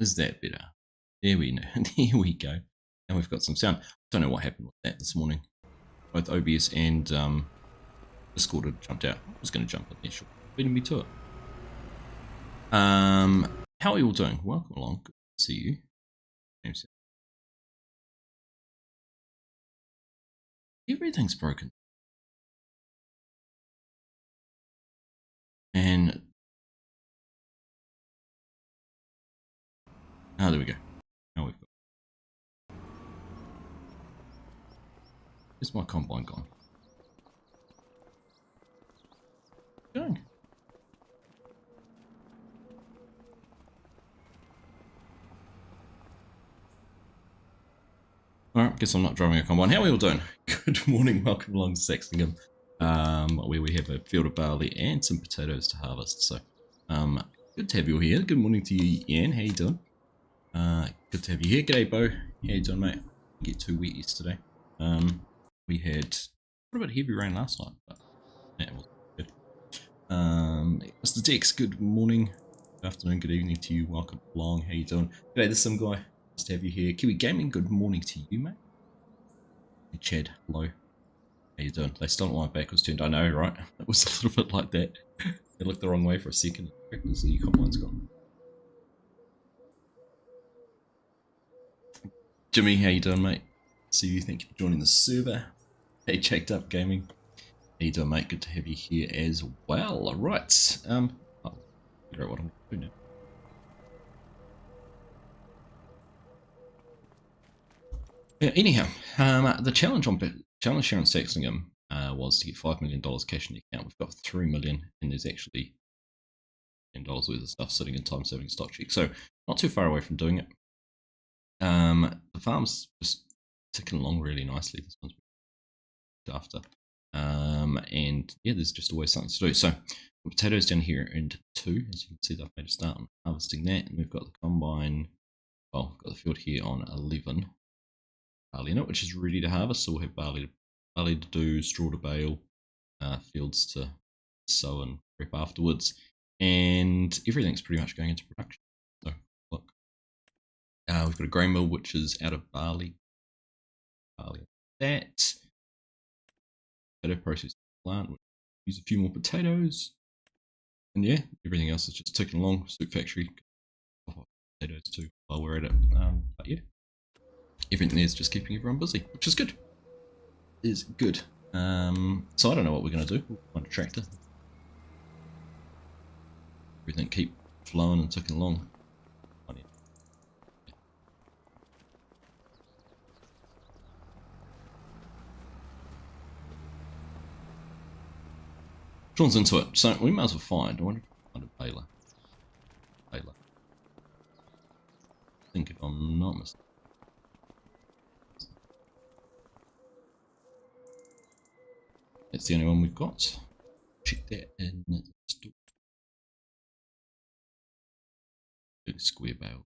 Is that better? There we know. There we go. And we've got some sound. Don't know what happened with that this morning. Both OBS and Discord had jumped out. I was going to jump in there, sure. Beating me to it. How are you all doing? Welcome along. Good to see you. Everything's broken. And there we go. Now we've got. Where's my combine gone? Going. Alright, guess I'm not driving a combine. How are we all doing? Good morning, welcome along to SAXLINGHAM, where we have a field of barley and some potatoes to harvest. So, good to have you all here. Good morning to you, Ian. How you doing? Good to have you here. G'day, Bo. How you doing, mate? Didn't get too wet yesterday. We had quite a bit of heavy rain last night, but that was good. Mr. Dex, good morning, good afternoon, good evening to you. Welcome along. How you doing? G'day, there's some guy. Nice to have you here. Kiwi Gaming, good morning to you, mate. Hey, Chad, hello. How you doing? They still don't want my back was turned. I know, right? It was a little bit like that. They looked the wrong way for a second. So your combine's gone. Jimmy, how you doing, mate? See you. Thank you for joining the server. Hey, Checked Up Gaming. How you doing, mate? Good to have you here as well. Right. I'll figure out what I'm doing now. Anyhow, the challenge here on SAXLINGHAM was to get $5 million cash in the account. We've got $3 million, and there's actually $10 worth of stuff sitting in time-saving stock check. So not too far away from doing it. The farm's just ticking along really nicely. This one's after, and yeah, there's just always something to do. So potatoes down here into 2, as you can see. I've made a start on harvesting that, and we've got the combine. Well, we've got the field here on 11. Barley in it, which is ready to harvest. So we'll have barley to do, straw to bale, fields to sow and prep afterwards, and everything's pretty much going into production. So look, we've got a grain mill which is out of barley. That potato processing plant. We'll use a few more potatoes, and yeah, everything else is just ticking along. Soup factory, potatoes too while we're at it. But yeah. Everything is just keeping everyone busy, which is good. Is good. So I don't know what we're going to do. We'll find a tractor. Everything keep flowing and ticking along. Sean's into it, so we might as well find. I wonder if we can find a baler. I think if I'm not mistaken. That's the only one we've got. Check that in the store. Big square bale.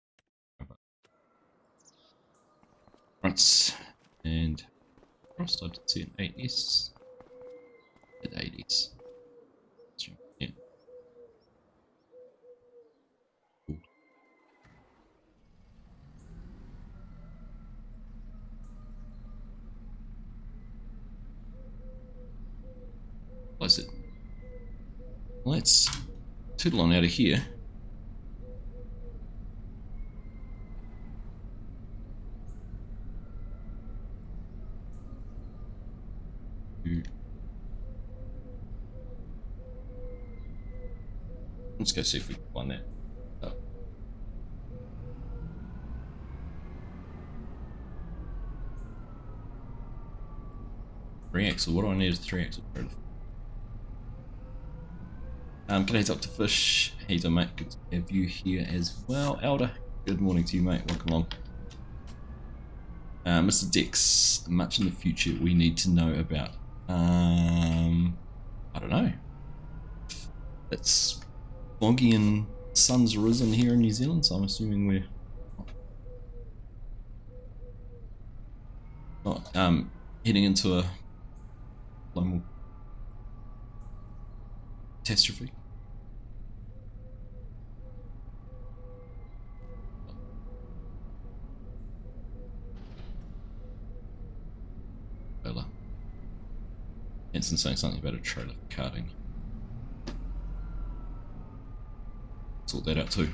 Right, and crossed, I did see an 8S. At 8S. Yeah. Cool. Close it. Let's toodle on out of here. Let's go see if we can find that. Oh. 3-axle. What do I need is 3-axle. G'day Dr. Fish. How you doing, mate? Good to have you here as well. Elder, good morning to you, mate. Welcome along. Mr. Dex, much in the future we need to know about. I don't know. It's foggy and sun's risen here in New Zealand, so I'm assuming we're not heading into a global catastrophe. Jason saying something about a trailer for carting. Sort that out too.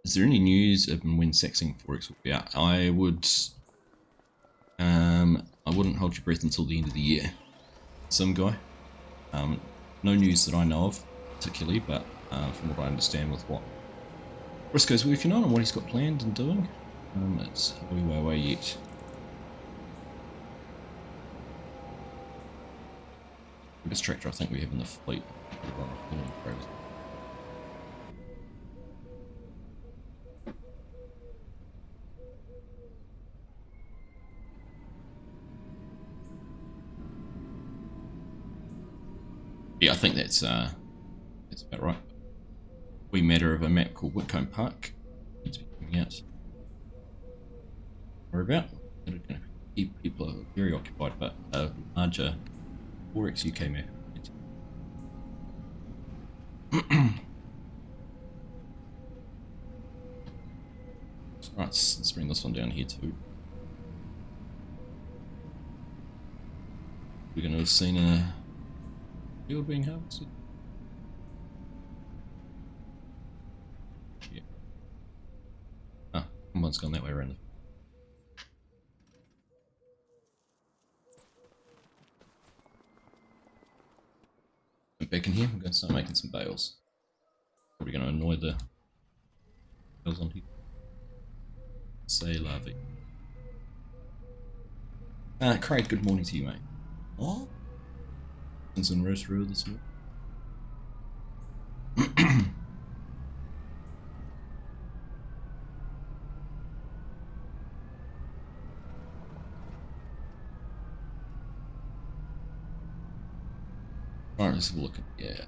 Is there any news of when Saxing Forex will be out? I wouldn't hold your breath until the end of the year. Some guy. No news that I know of particularly, but from what I understand with what Briscoe's working on and what he's got planned and doing, it's a wee way away yet. Biggest tractor I think we have in the fleet. Yeah, I think that's about right. We matter of a map called Whitcomb Park. Needs to be coming out. Worry about. It's going to keep people very occupied, but a larger Forex UK map. Right, let's bring this one down here too. We're going to have seen a field being harvested. Yeah. Ah, someone's gone that way around. Back in here, I'm going to start making some bales. Probably going to annoy the bales on here. Say lovey. Craig, good morning to you, mate. What? And roast roll this morning. Alright, let's have a look at, yeah.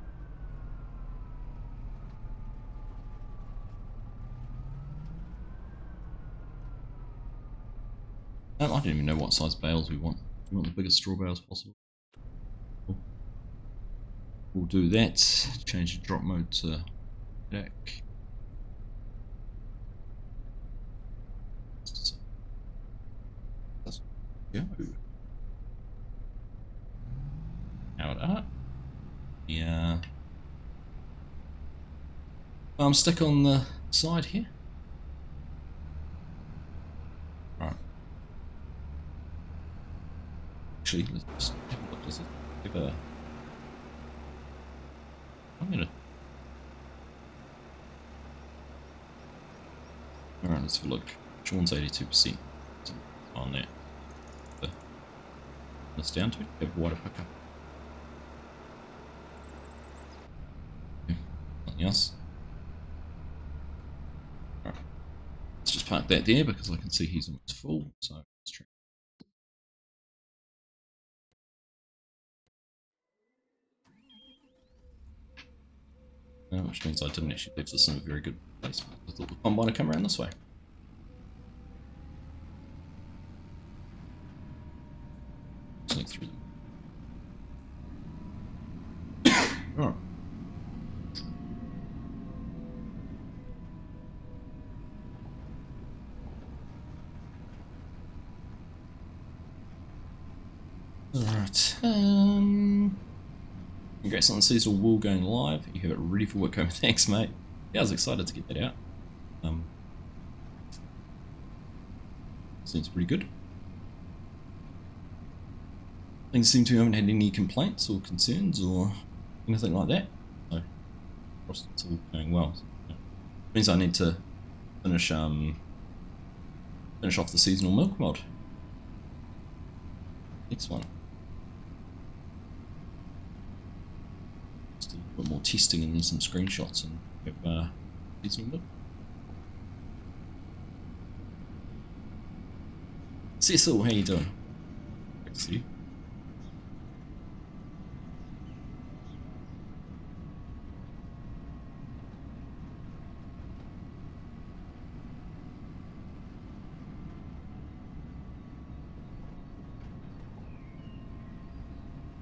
I don't even know what size bales we want. We want the biggest straw bales possible. We'll do that. Change the drop mode to back. Let's go. Powered up. Yeah. Stick on the side here. Right. Actually, let's just have a look. Does it give a... I'm gonna... Alright, let's have a look. Sean's 82% on that. Let's down to it. Have water pickup. Nothing else. Alright. Let's just park that there because I can see he's almost full, so let's try. Which means I didn't actually leave this in a very good place. I thought the combine would come around this way. Sneak through them. Alright. Alright. Congrats on the seasonal wool going live. You have it ready for work home. Thanks, mate. Yeah, I was excited to get that out. Seems pretty good. Things seem to haven't had any complaints or concerns or anything like that. So, it's all going well. So, means I need to finish off the seasonal milk mod. Next one. Just a bit more testing and then some screenshots and have seasonal milk. Cecil, how you doing? Good to see you.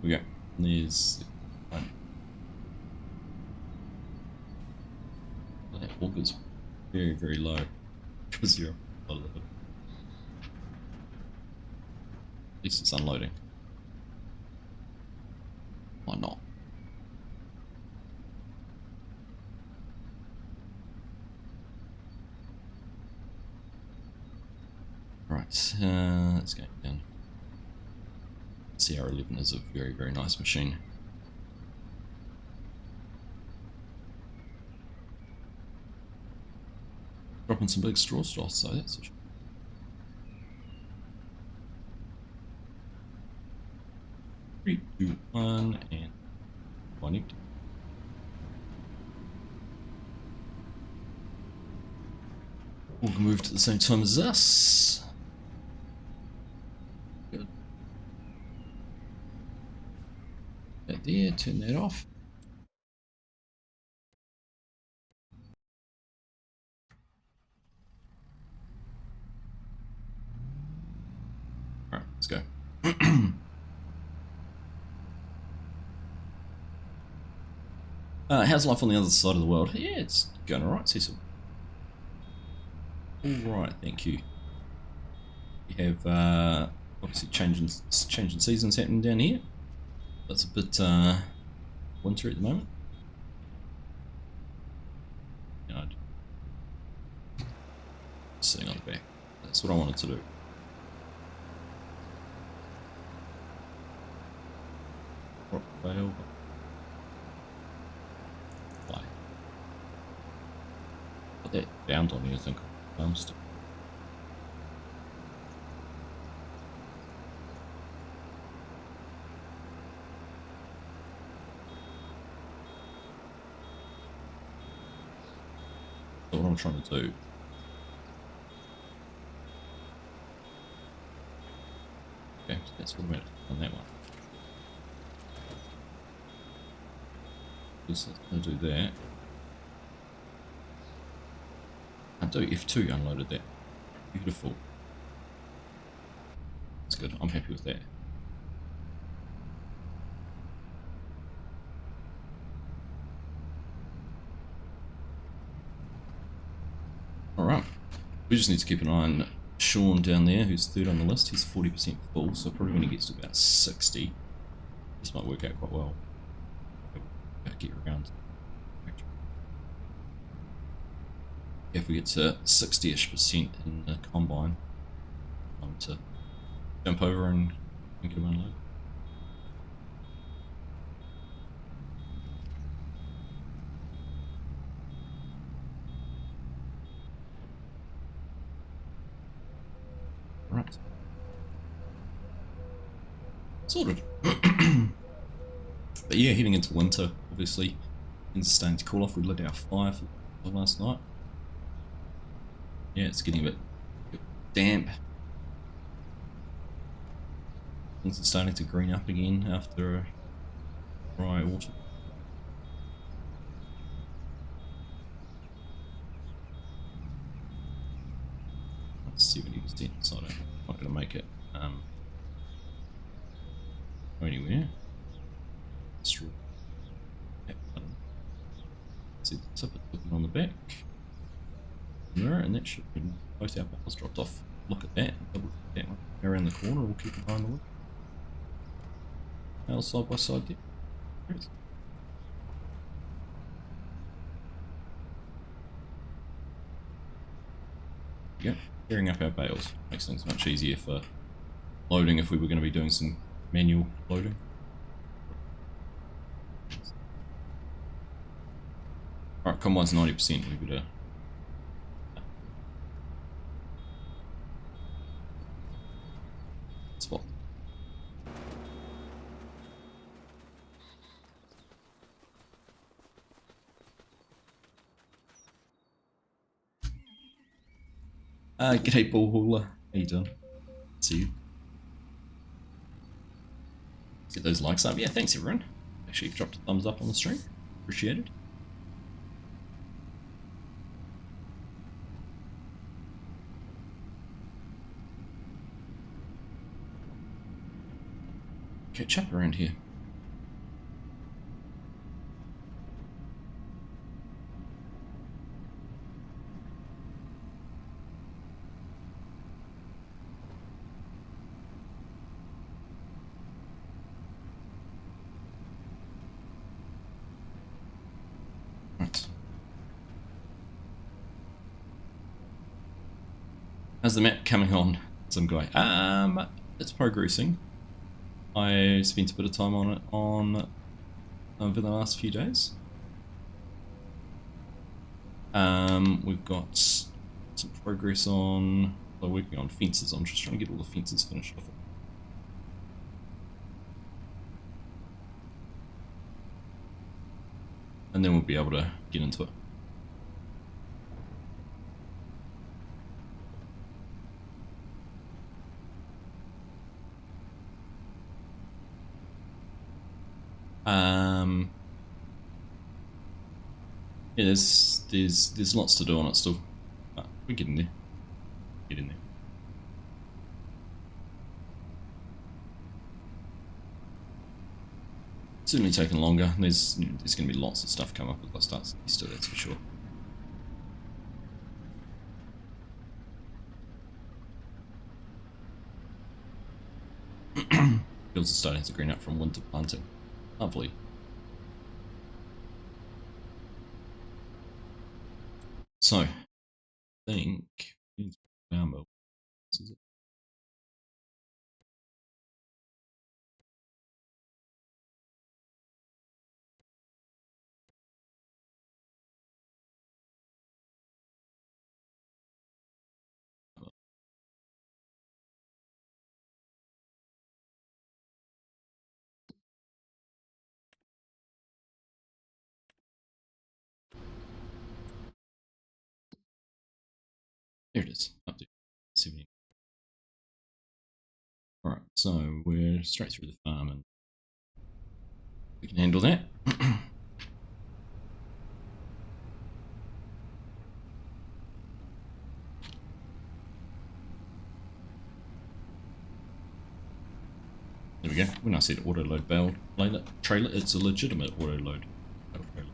We go. There's that augur's very, very low. 0. a little bit. At least it's unloading. Why not? Right, let's go down. CR11 is a very, very nice machine. Dropping some big straws, so that's for sure. 3, 2, 1, and connect. We'll move to the same time as us. Good. That there, turn that off. Alright, let's go. How's life on the other side of the world? Yeah, it's going alright, Cecil. Alright, thank you. We have obviously changing seasons happening down here. That's a bit winter at the moment. Sitting on the back. That's what I wanted to do. Rock fail. Fly. Put that down on me, I think. Still. So what I'm trying to do. Okay, so that's automatic on that one. Just going to do that. I do F2 unloaded that. Beautiful. That's good. I'm happy with that. Alright. We just need to keep an eye on Sean down there, who's third on the list. He's 40% full, so probably when he gets to about 60, this might work out quite well. Gotta get around. If we get to 60-ish% in the combine, I'm to jump over and get him unloaded. Right. Sorted. But yeah, heading into winter, obviously, things are starting to cool off. We lit our fire for last night. Yeah, it's getting a bit damp. Things are starting to green up again after a dry autumn. That's 70%, so I'm not going to make it go anywhere. That's true. See the tip on the back. Mirror, and that should be both our bars dropped off. Look at that, double that one. Around the corner, we'll keep an eye on the wood. Now side by side there. Great. Yeah, gearing up our bales makes things much easier for loading if we were going to be doing some manual loading. Alright, combine's 90%, we better spot. G'day ball hauler, how you doing? See you. Let's get those likes up. Yeah, thanks everyone. Actually, you've dropped a thumbs up on the stream. Appreciate it. Catch up around here. How's the map coming on? Some guy. It's progressing. I spent a bit of time on it over the last few days. We've got some progress on. We're working on fences. I'm just trying to get all the fences finished off. And then we'll be able to get into it. Yeah, there's lots to do on it still, but we're getting there. Getting there. Certainly taking longer. There's going to be lots of stuff come up as I start Easter, that's for sure. Fields are starting to green up from winter planting. Lovely. So, I think this is it. There it is. Up to 70. Alright, so we're straight through the farm and we can handle that. There we go. When I said auto load bale trailer, it's a legitimate auto load bale trailer.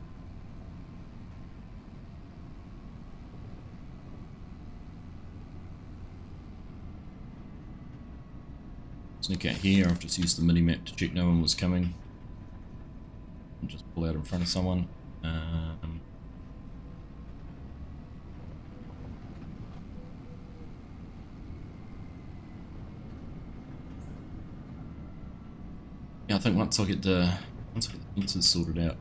Sneak out here. I've just used the mini map to check no one was coming. And just pull out in front of someone. Yeah, I think once I get the fences sorted out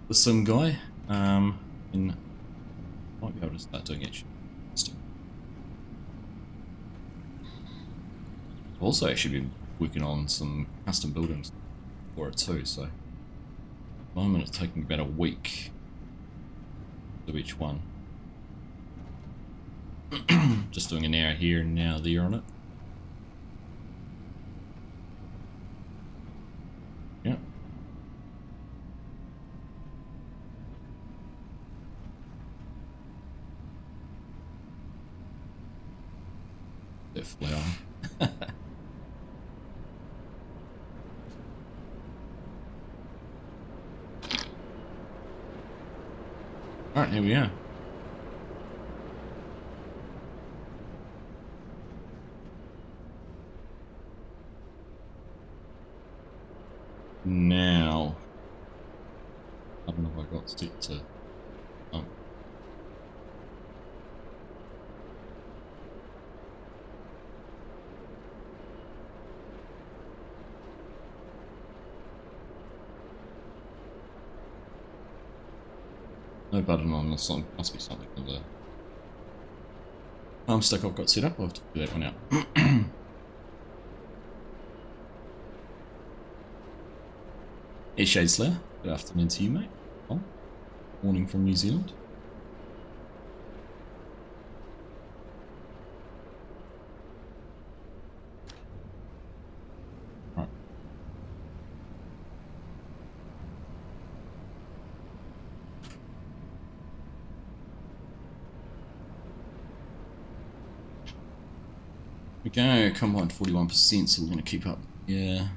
with some guy, then I might be able to start doing action. I've also actually been working on some custom buildings for it too, so at the moment it's taking about a week to do each one. Just doing an hour here and an hour there on it. Yeah. That flower. Alright, here we are. Now, I don't know if I got set to. Oh. No button on this one. Must be something with the arm stick I've got set up. I'll have to figure that one out. Hey Shadesler, good afternoon to you, mate. Oh, morning from New Zealand. Right. We go, combined 41%, so we're going to keep up. Yeah.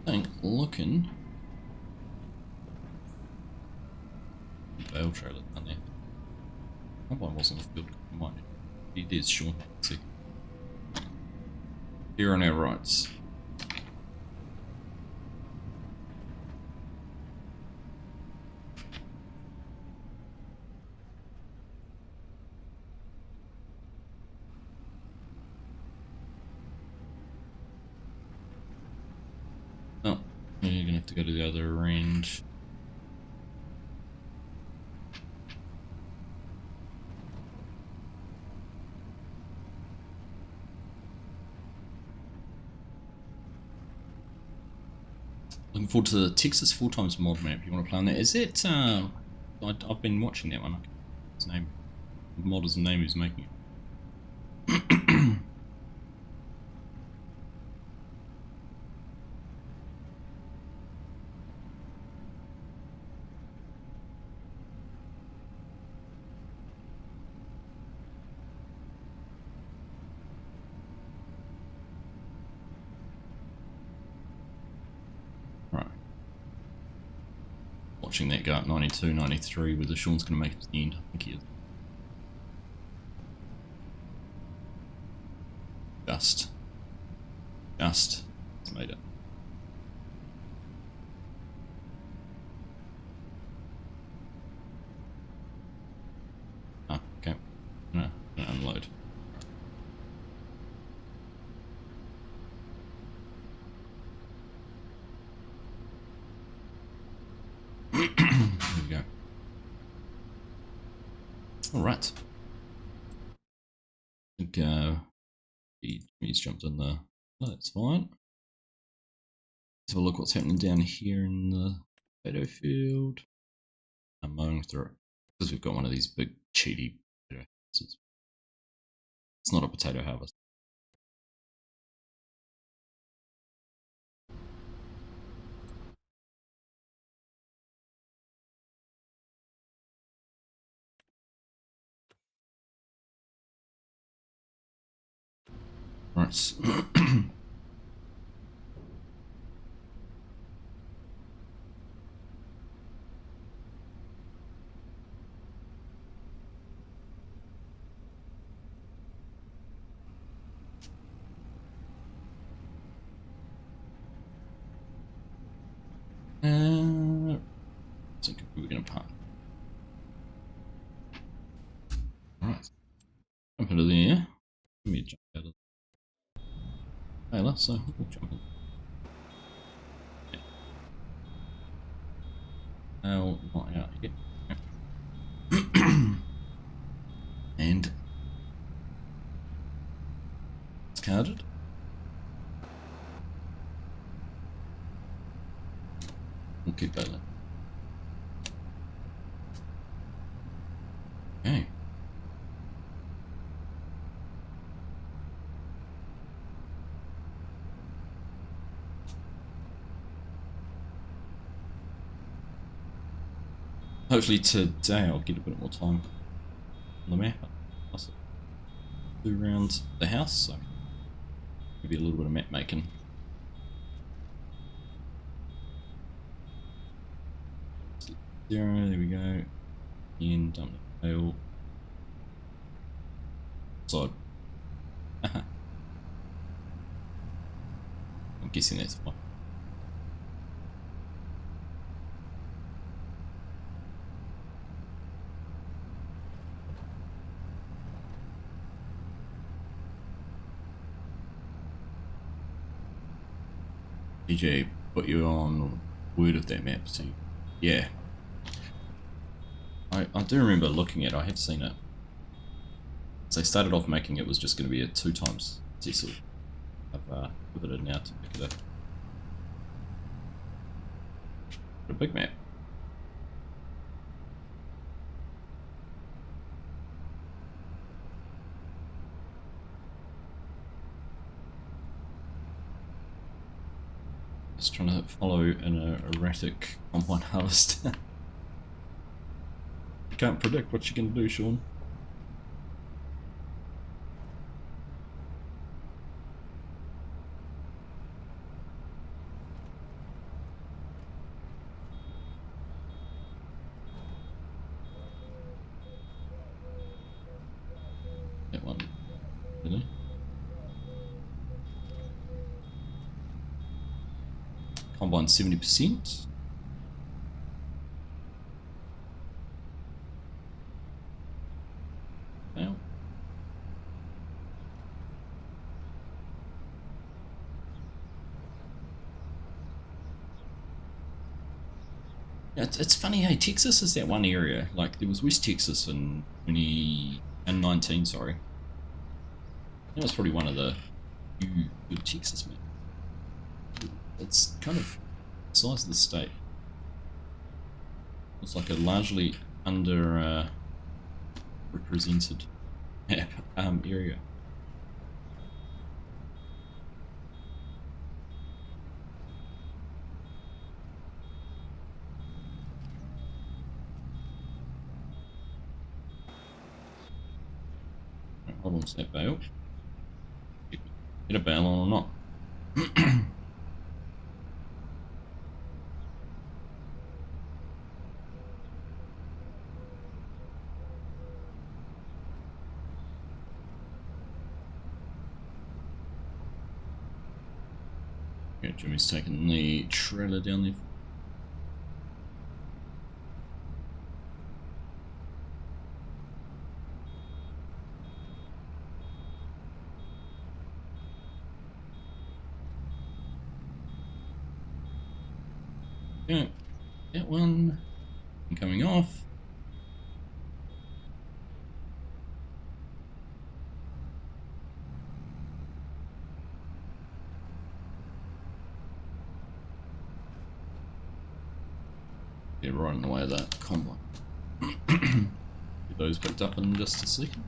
Ain't looking. Bale trailer down there. Combine was on the field. Combine. He did, Sean. Let's see. Here on our rights. Oh, you're gonna have to go to the other range. Looking forward to the Texas Full Times mod map. You want to play on that? Is it? I've been watching that one. His name, the modder's name who's making it. Right. Watching that go at 92, 93, whether Sean's going to make it to the end. I think he is. Just made it. Ah, okay. No, unload. There we go. Alright. I think he's jumped in there. Oh, that's fine. Let's have a look what's happening down here in the potato field. I'm mowing through it because we've got one of these big cheaty potato harvesters. It's not a potato harvest. Right. I think we're going to park. Alright. Jump into the air. Give me a jump out of the trailer, so we'll jump in. Yeah. Not out yet. And it's carded. We'll keep that in. Okay. Hopefully today I'll get a bit more time on the map. I'll do around the house, so maybe a little bit of map making. Zero, there we go. In, dump the tail. Side. I'm guessing that's fine. DJ put you on word of that map, so yeah. I do remember looking at it, I had seen it. So they started off making it was just going to be a 2 times Cecil. I've pivoted now to make it a big map. Just trying to follow an erratic combine harvest. Can't predict what you can do, Sean. That one, really? Combine 70%. Well. It's funny, hey, Texas is that one area. Like, there was West Texas in 2019, sorry. That was probably one of the few good Texas, man. It's kind of the size of the state. It's like a largely under represented area. Right, hold on to that bale. Get a bale on or not. Okay, Jimmy's taking the trailer down there. Yeah, that one coming off. Get right in the way of that combine. Get those picked up in just a second.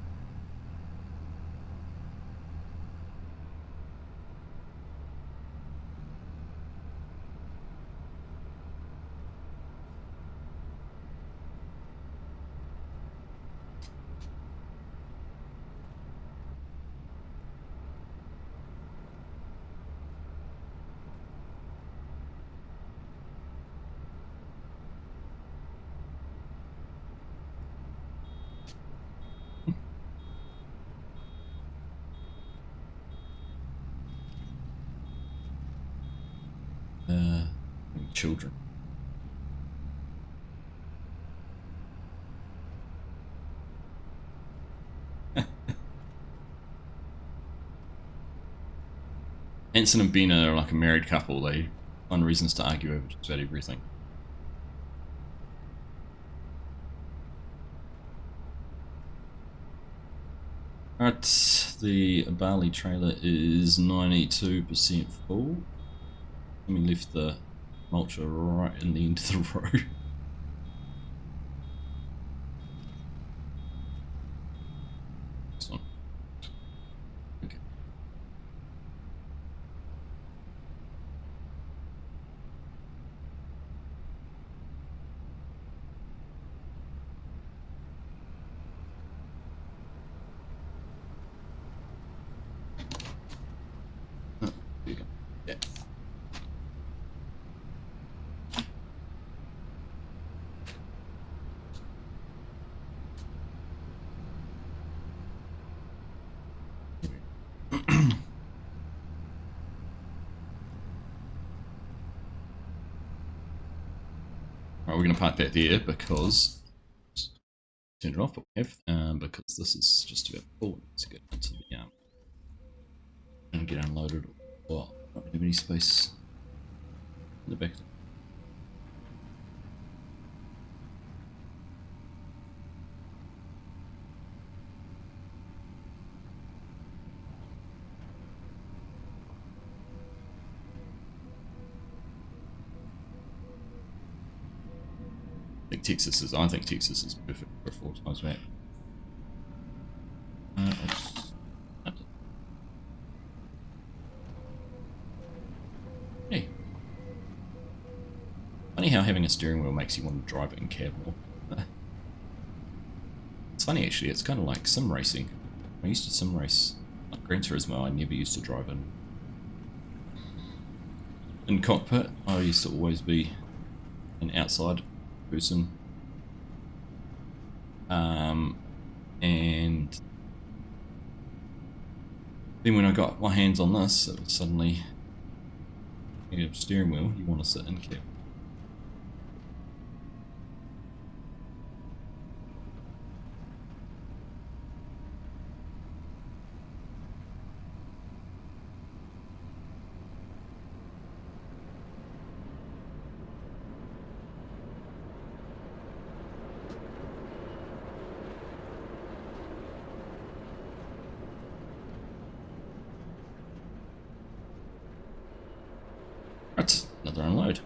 Children. Anson and Ben are like a married couple. They find reasons to argue over just about everything. Alright, the barley trailer is 92% full. And we left the mulcher right in the end of the road. This one. Okay. Oh, there you go. Yeah. Alright, we're going to park that there because turn it off, but we have because this is just about full. Let's get into the and get unloaded. Well, not have any space in the back. I think Texas is perfect for 4 times back. Hey. Funny how having a steering wheel makes you want to drive it in cab more. funny actually, it's kind of like sim racing. I used to sim race like Gran Turismo. I never used to drive in cockpit. I used to always be an outside person. And then when I got my hands on this, it was suddenly a steering wheel. You want to sit in cab. Right, another unload.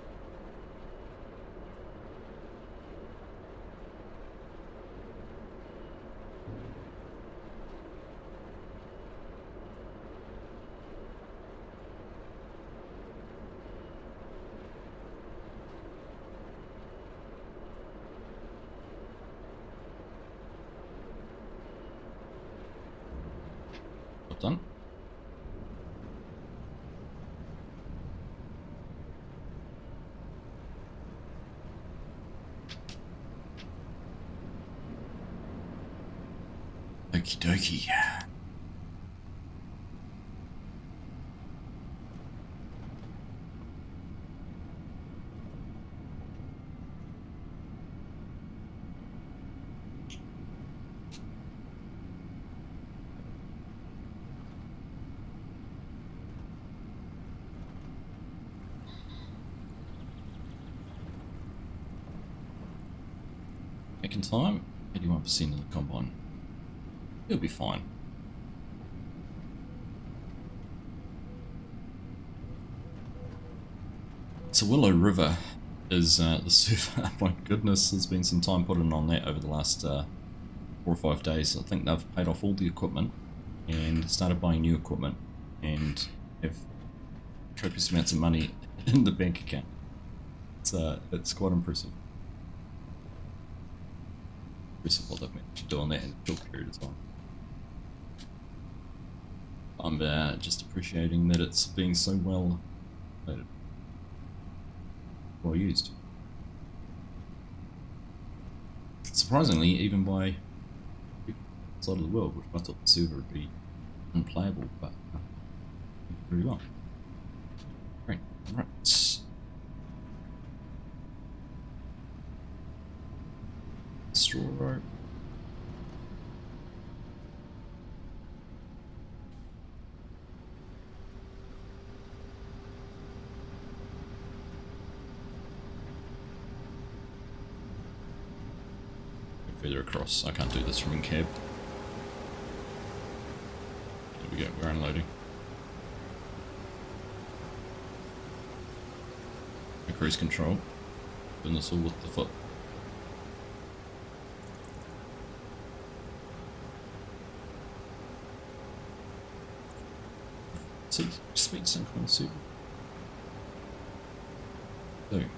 Well done. Okie dokie. Second time, 81% of the combine. It'll be fine. So Willow River is the server. My goodness, there's been some time put in on that over the last 4 or 5 days. I think they've paid off all the equipment and started buying new equipment and have copious amounts of money in the bank account. It's quite impressive. Impressive what they've managed to do on that in a short period of time. I'm just appreciating that it's being so well used. Surprisingly, even by people outside of the world, which I thought the server would be unplayable, but very well. Great. Right. Straw rope. Further across. I can't do this from in cab. There we go, we're unloading. Cruise control. Doing this all with the foot. See, speed sync on the super. There.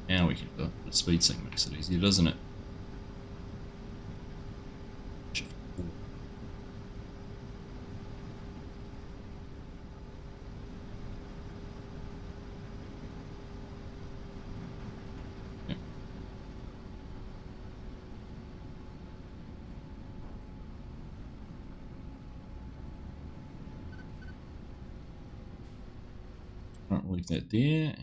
Now we can do it. The speed sync makes it easier, doesn't it? Shift 4. Yep. Right, we'll leave that there.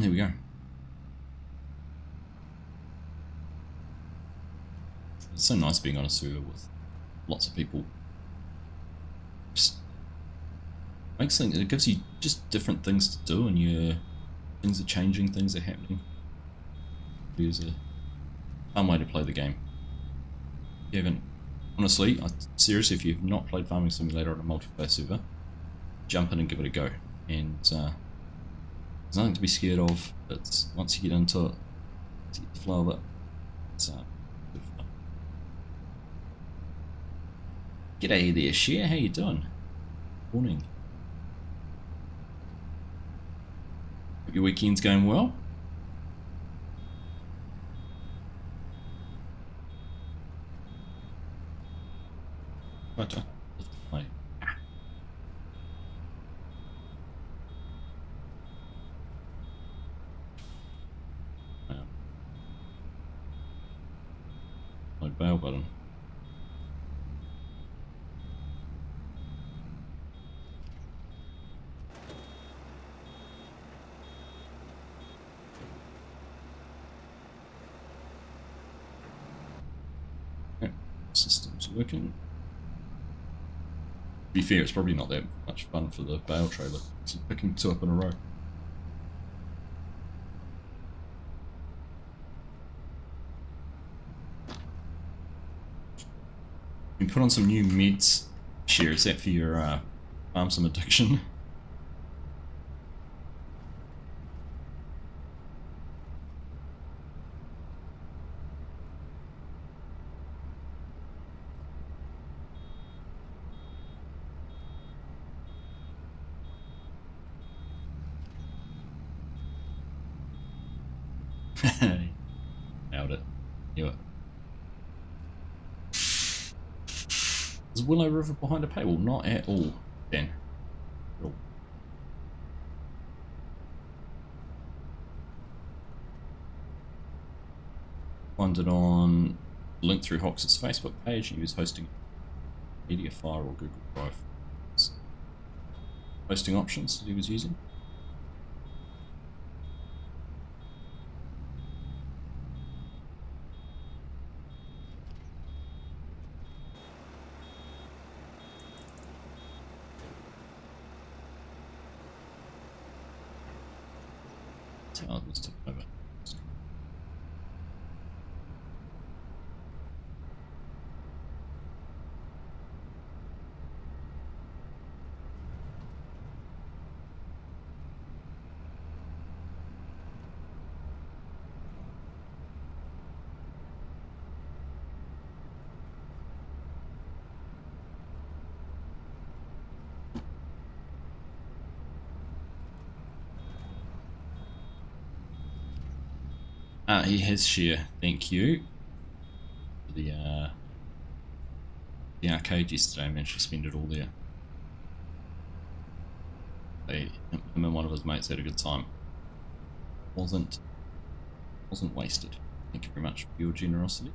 There we go. It's so nice being on a server with lots of people. Just makes things, it gives you just different things to do, and things are changing, things are happening. There's a fun way to play the game. If you haven't, honestly, seriously, if you've not played Farming Simulator on a multiplayer server, jump in and give it a go. And there's nothing to be scared of. It's once you get into it, you get the flow of it, It's good fun. G'day there, Cher. How you doing? Morning. Hope your weekend's going well. Right. My bail button. Yep, system's working. To be fair, it's probably not that much fun for the bail trailer. It's picking two up in a row. You put on some new meds. Share, is that for your some addiction? Nailed it. Knew it. Is Willow River behind a paywall? Not at all, Dan. At all. Find it on link through Hox's Facebook page. He was hosting Mediafire or Google Drive. Hosting options that he was using. Let's take over. He has share, thank you. The arcade yesterday, I managed to spend it all there. Him and one of his mates had a good time. Wasn't wasted. Thank you very much for your generosity.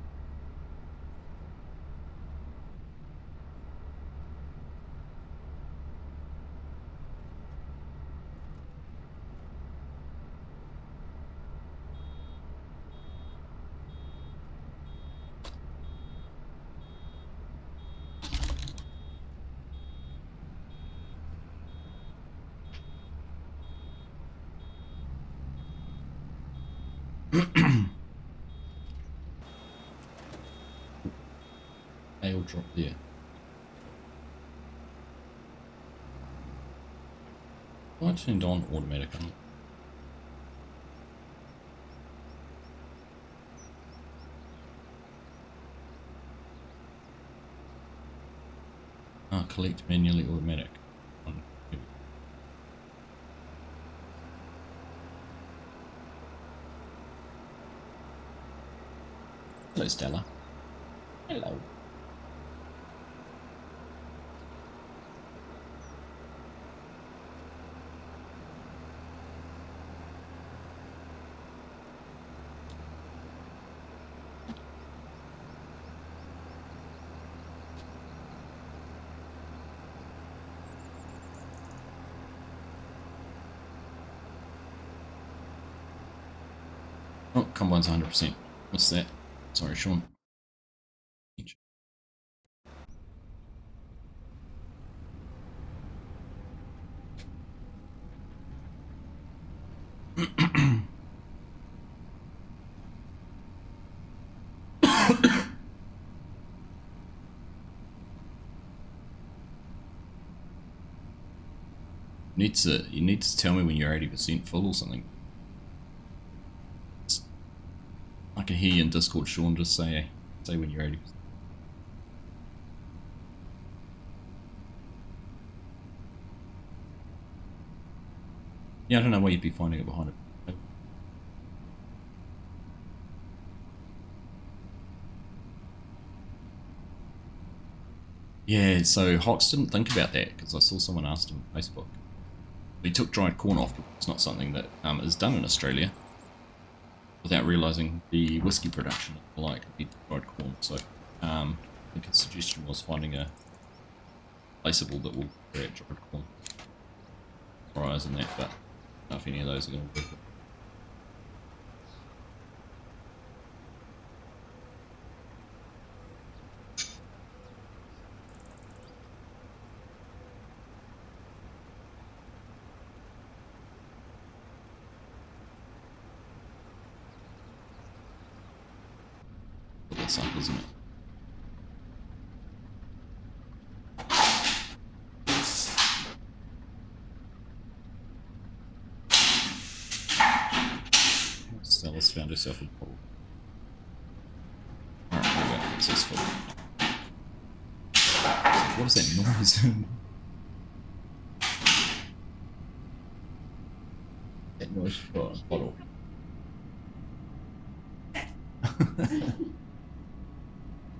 They'll drop there. I turned on automatic on. Collect manually automatic. Hello, Stella. Hello. Oh, combine's 100%. What's that? Sorry, Sean. You need to tell me when you're 80% full or something. I can hear you in Discord, Sean. Just say when you're ready. Yeah, I don't know why you'd be finding it behind it. Yeah, so Hawks didn't think about that because I saw someone asked him on Facebook. He took dried corn off, but it's not something that is done in Australia without realising the whiskey production like dried corn. So I think his suggestion was finding a placeable that will create dried corn fries and that, but I don't know if any of those are going to work. This up, isn't it? Stella's found herself a bottle. Alright, here we go. This is full. What is that noise? That noise for a bottle.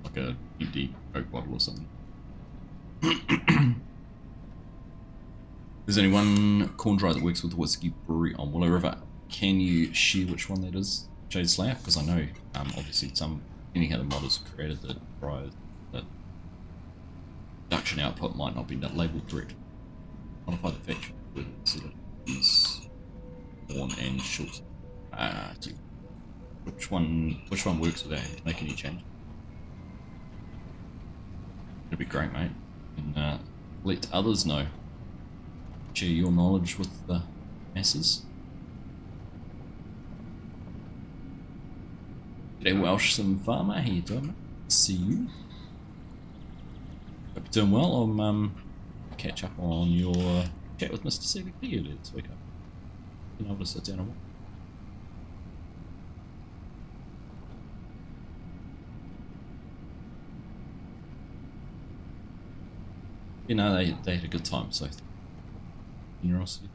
Like a empty Coke bottle or something. There's only one corn dry that works with the whiskey brewery on Willow River. Can you share which one that is, Jade Slayer? Because I know, obviously, any other modders created the dryers, the production output might not be labelled correctly. Modify the factory so that it's corn and short. Which one works without making any change? It'd be great, mate. And let others know. Share your knowledge with the masses. G'day Welsham Farmer, how you doing, mate? See you. Hope you're doing well. I'll catch up on your chat with Mr. CBP earlier this week. I've been able to sit down and watch. You know, they had a good time, so generosity.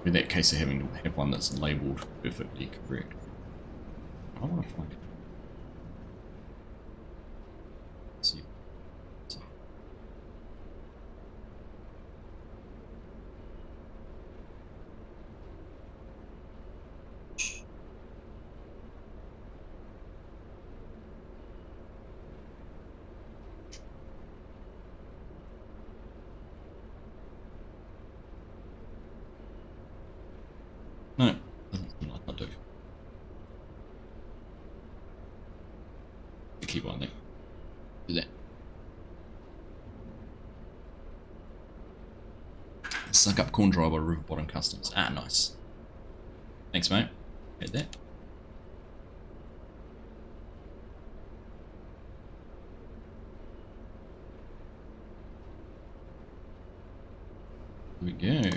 In that case of having to have one that's labelled perfectly correct. I want to find it. Let's see. No, doesn't seem like I do. Keep on there. Do that. Suck up corn dry by River Bottom Customs. Ah, nice. Thanks, mate. Get that. Here we go.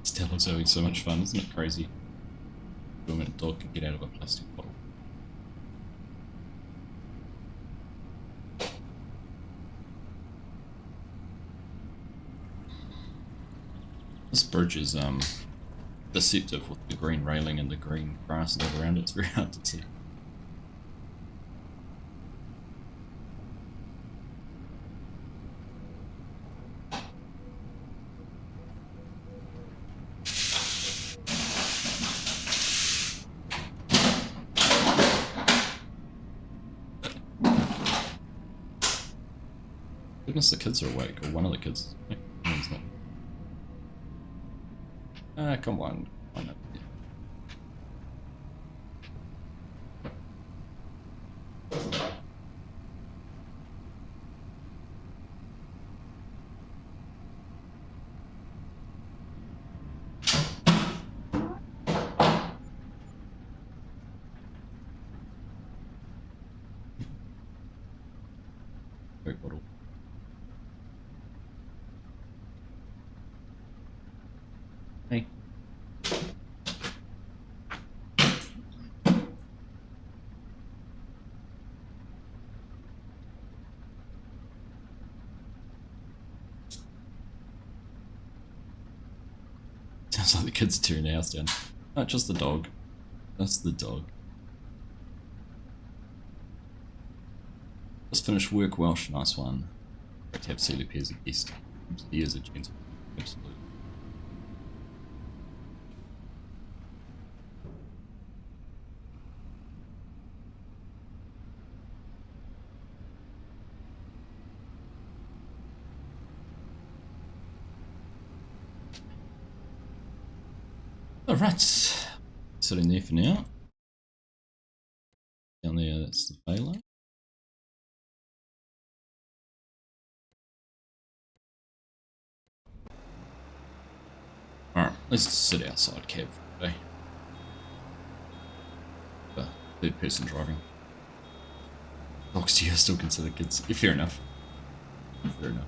Stella's having so much fun, isn't it crazy? A woman dog can get out of a plastic bottle. This bridge is deceptive with the green railing and the green grass all around it. It's very hard to tell. Goodness, the kids are awake, or one of the kids. One's not. Come on. Why not? Sounds like the kids are tearing the house down. Oh, just the dog. Just the dog. Just finished work, Welsh. Nice one. Great to have Celia P as a guest. He is a gentleman. Absolutely. Alright. Sitting there for now. Down there, that's the baler. Alright, let's sit outside cab for today. Third person driving. Dogs, do you still consider kids? Yeah, fair enough. Fair enough.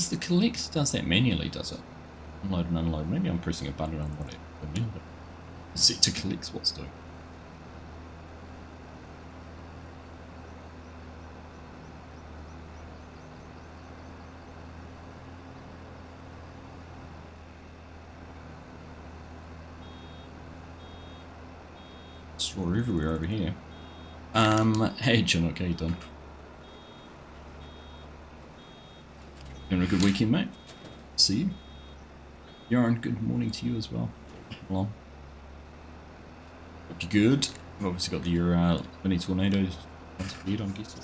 The collect does that manually, does it? Unload and unload. Maybe I'm pressing a button on what it but it's set to collect what's doing. Straw everywhere over here. Hey Chinook, how you doing? Having a good weekend, mate. See you. Yaron, good morning to you as well. Long. Hope you're good. You've obviously got your mini tornadoes once a bed, I'm guessing.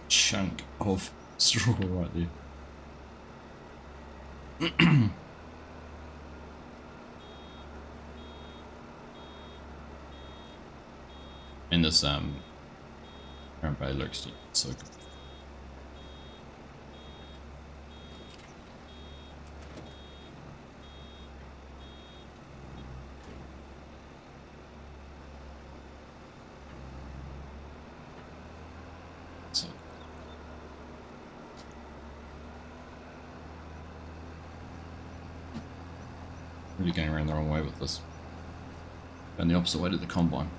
Chunk of straw right there. And this current baler extension, so good. Really going around the wrong way with this. Going the opposite way to the combine.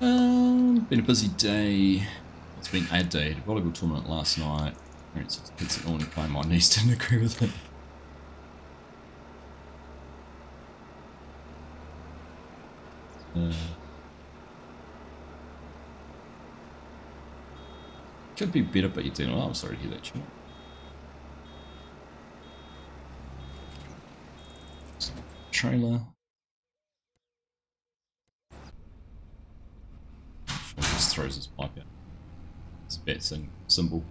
Been a busy day. It's been a day. The volleyball tournament last night. Parents of the kids that normally play my niece didn't agree with it. Could be better, but you're doing well. I'm sorry to hear that, Chino. Trailer. He just throws his pipe out. It's a bat signal.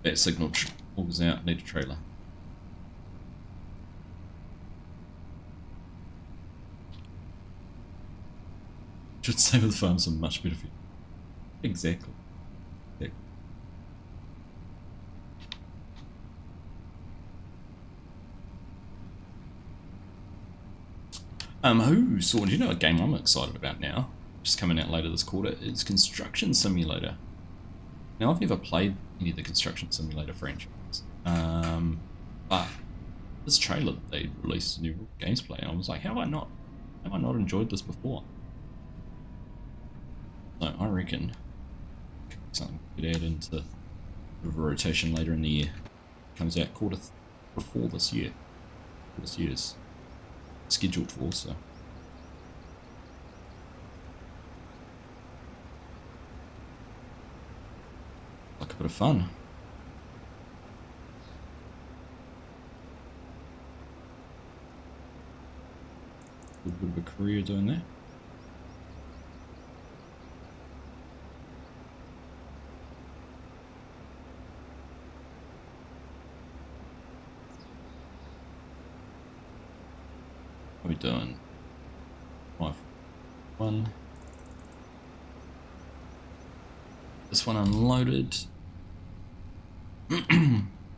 Bat signal walks out, need a trailer. Should stay with the farm, some much better for you. Exactly. So do you know a game I'm excited about now? Just coming out later this quarter is Construction Simulator. Now I've never played any of the Construction Simulator franchise. But this trailer that they released, new gameplay, and I was like, how have I not enjoyed this before? So I reckon something we could add into a rotation later in the year. Comes out quarter 4 this year. This year's scheduled for, so. Like a bit of fun. A bit of a career doing that. What are we doing? 5-1. This one unloaded.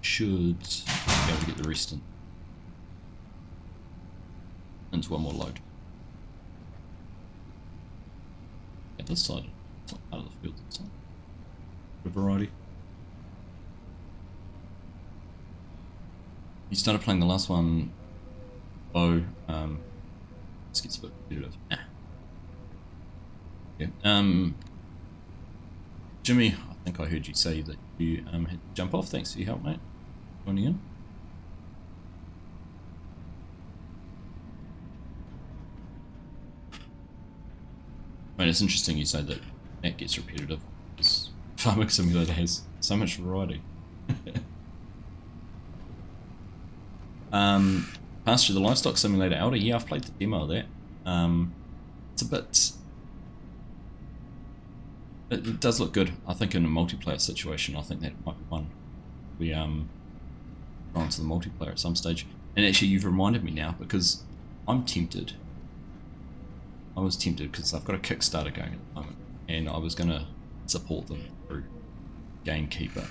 Should be able to get the rest into one more load. Yeah, this side, top part of the field, this side. Bit of variety. You started playing the last one. Oh, this gets a bit repetitive. Yeah. Jimmy, I think I heard you say that you had to jump off. Thanks for your help, mate. Joining in. I mean, it's interesting you say that that gets repetitive, because Farming Simulator has so much variety. Pasture the Livestock Simulator Elder. Yeah, I've played the demo of that. It's a bit... It does look good. I think in a multiplayer situation, I think that might be one. We go onto the multiplayer at some stage. And actually, you've reminded me now, because I'm tempted. I was tempted because I've got a Kickstarter going at the moment, and I was going to support them through Gamekeeper.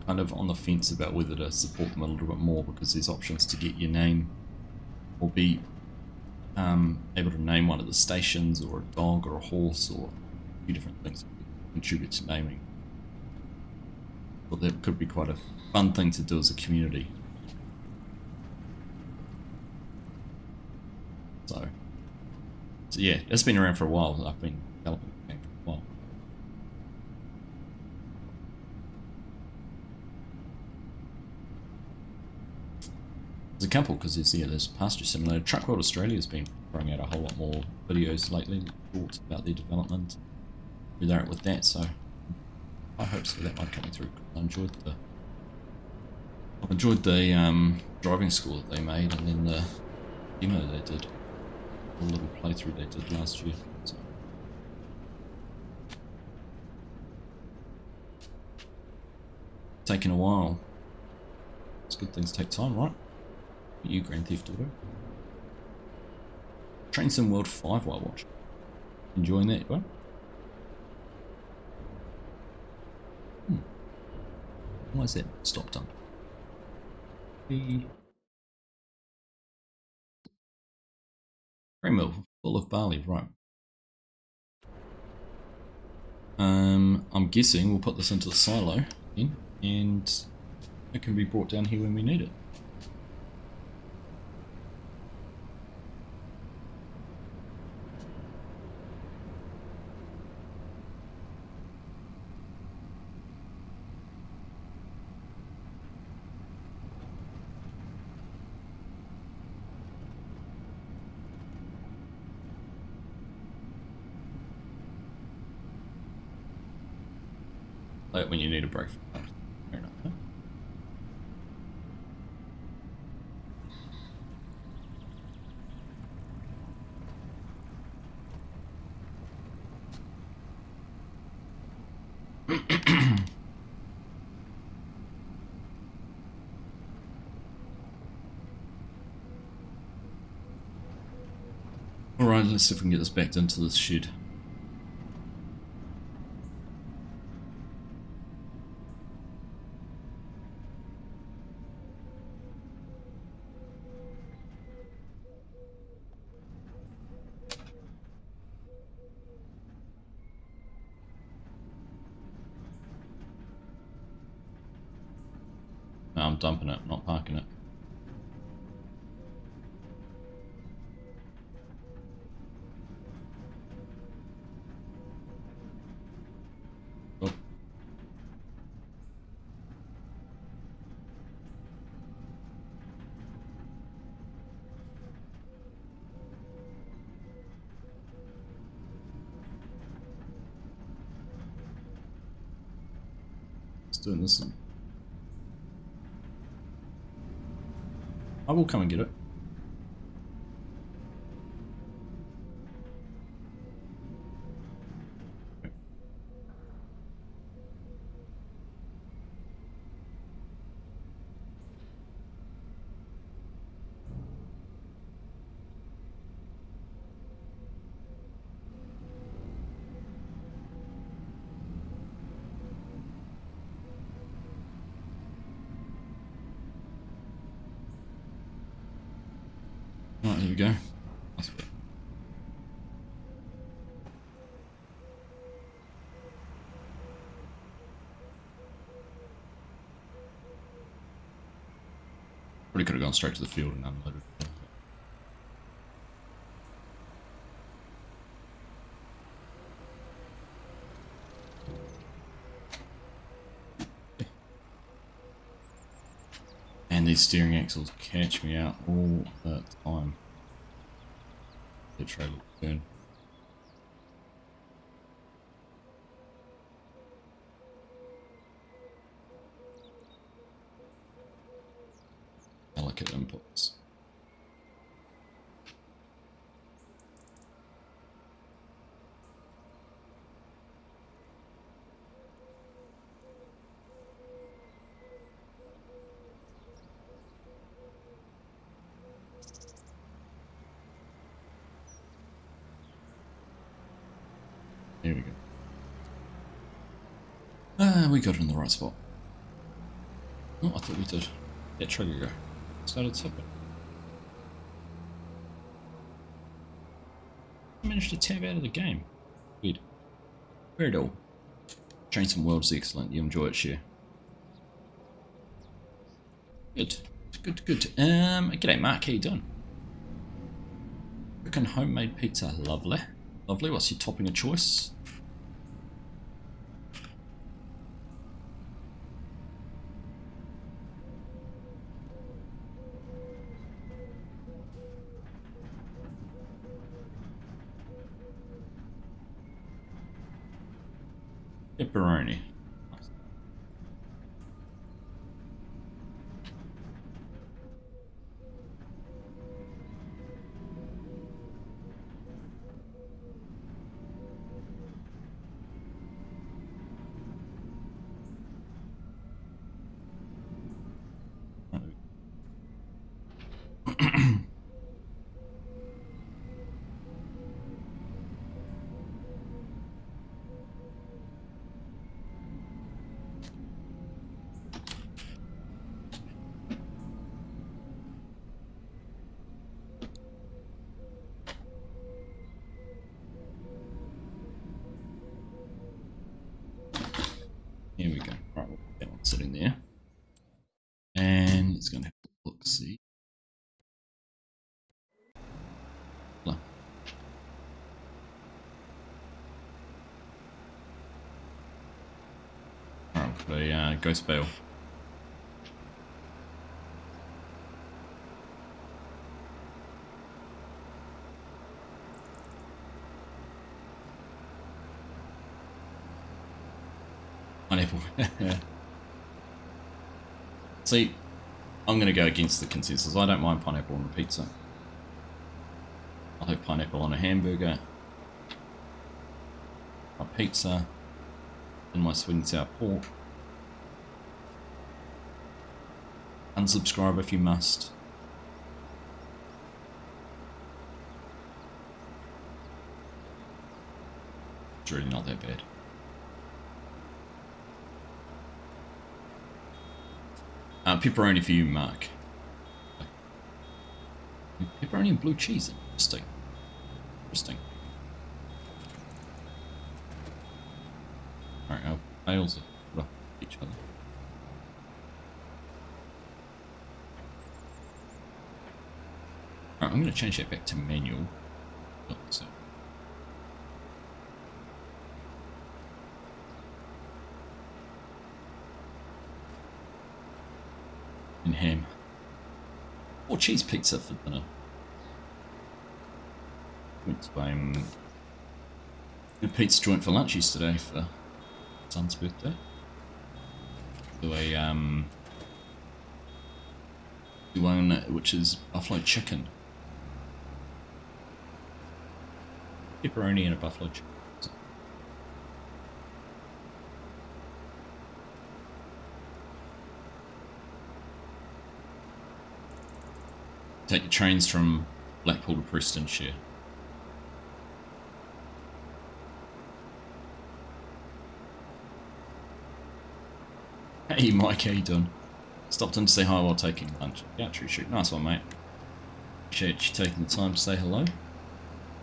I'm kind of on the fence about whether to support them a little bit more, because there's options to get your name or be able to name one of the stations, or a dog or a horse, or a few different things that contribute to naming. But that could be quite a fun thing to do as a community. So yeah, it's been around for a while. I've been developing the game for a while. There's a couple, because there's Pasture Simulator. Truck World Australia's been throwing out a whole lot more videos lately, thoughts about their development, where they're at with that, so high hopes for that one coming through. I enjoyed the driving school that they made, and then the demo they did. A little playthrough they did last year. So. Taking a while. It's good things take time, right? You Grand Theft Auto. Train Sim World 5 while watching. Enjoying that, right? Why is that stopped up? Grain mill full of barley, right? I'm guessing we'll put this into the silo again, and it can be brought down here when we need it. Like when you need a break from that. Fair enough. Huh? Alright, let's see if we can get this backed into this shed. I'm dumping it, not parking it. Oh. It's doing this. I will come and get it. Right, here we go. That's good. Probably could have gone straight to the field and unloaded. And these steering axles catch me out all the time. The trailer turn. Delicate inputs. Here we go. We got it in the right spot. Oh, I thought we did. Let trigger go. Started tipping. I managed to tab out of the game. Weird. Very dull. Change some worlds, excellent. You enjoy it, share. Good. Good, good. G'day Mark, how you doing? Cooking homemade pizza, lovely. Lovely, what's your topping of choice? Pepperoni. Nice. Here we go. Right, we'll put that one sitting there. And it's going to have a look, see. Alright, we'll put a ghost bale. Pineapple. See, I'm going to go against the consensus. I don't mind pineapple on a pizza. I'll have pineapple on a hamburger, a pizza, and my sweet and sour pork. Unsubscribe if you must. It's really not that bad. Pepperoni for you, Mark. Pepperoni and blue cheese. Interesting. Interesting. Alright, our bales are put up each other. Right, I'm going to change that back to manual. So. And ham. Or cheese pizza for dinner. Went to a pizza joint for lunch yesterday for son's birthday. To one which is buffalo chicken. Pepperoni and a buffalo chicken. Take the trains from Blackpool to Prestonshire. Hey Mike, how you doing? Stopped in to say hi while taking lunch. Yeah, true. Nice one, mate. Appreciate you taking the time to say hello.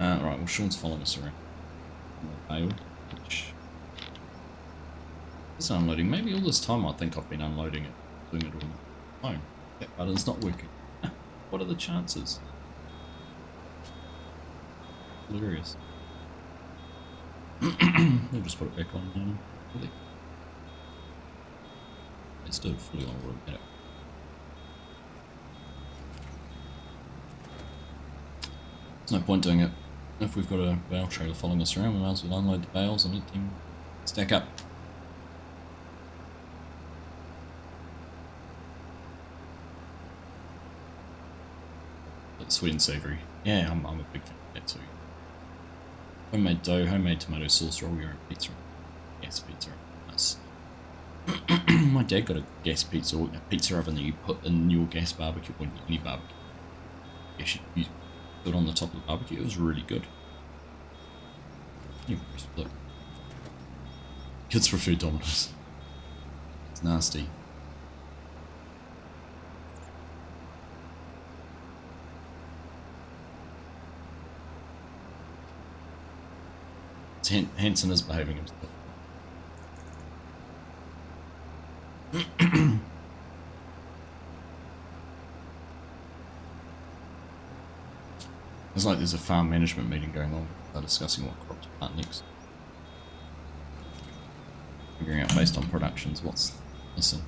Right, well, Sean's following us around. Bale, which is unloading. Maybe all this time I think I've been unloading it, doing it all the time. That button's not working. What are the chances? Hilarious. We'll just put it back on now. Really. It's still fully on road. Yeah. There's no point doing it. If we've got a bale trailer following us around, we might as well unload the bales and let them stack up. But sweet and savoury. Yeah, I'm a big fan of that too. Homemade dough, homemade tomato sauce, roll your own pizza. Gas pizza. Nice. My dad got a gas pizza, or a pizza oven that you put in your gas barbecue, or any barbecue. You put it on the top of the barbecue. It was really good. Look. Kids prefer Domino's. It's nasty. Hanson is behaving himself. It's like there's a farm management meeting going on. They're discussing what crop to plant next. Figuring out based on productions what's missing.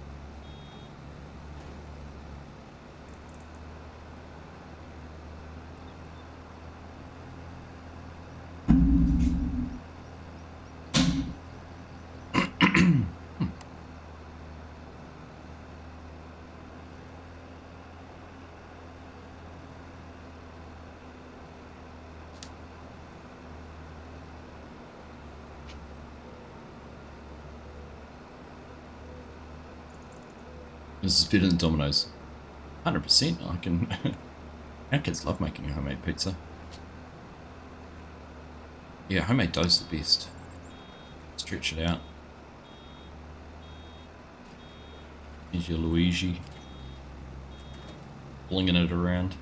This is better than Domino's. 100%. I can. Our kids love making a homemade pizza. Yeah, homemade dough's the best. Stretch it out. Here's your Luigi. Flinging it around.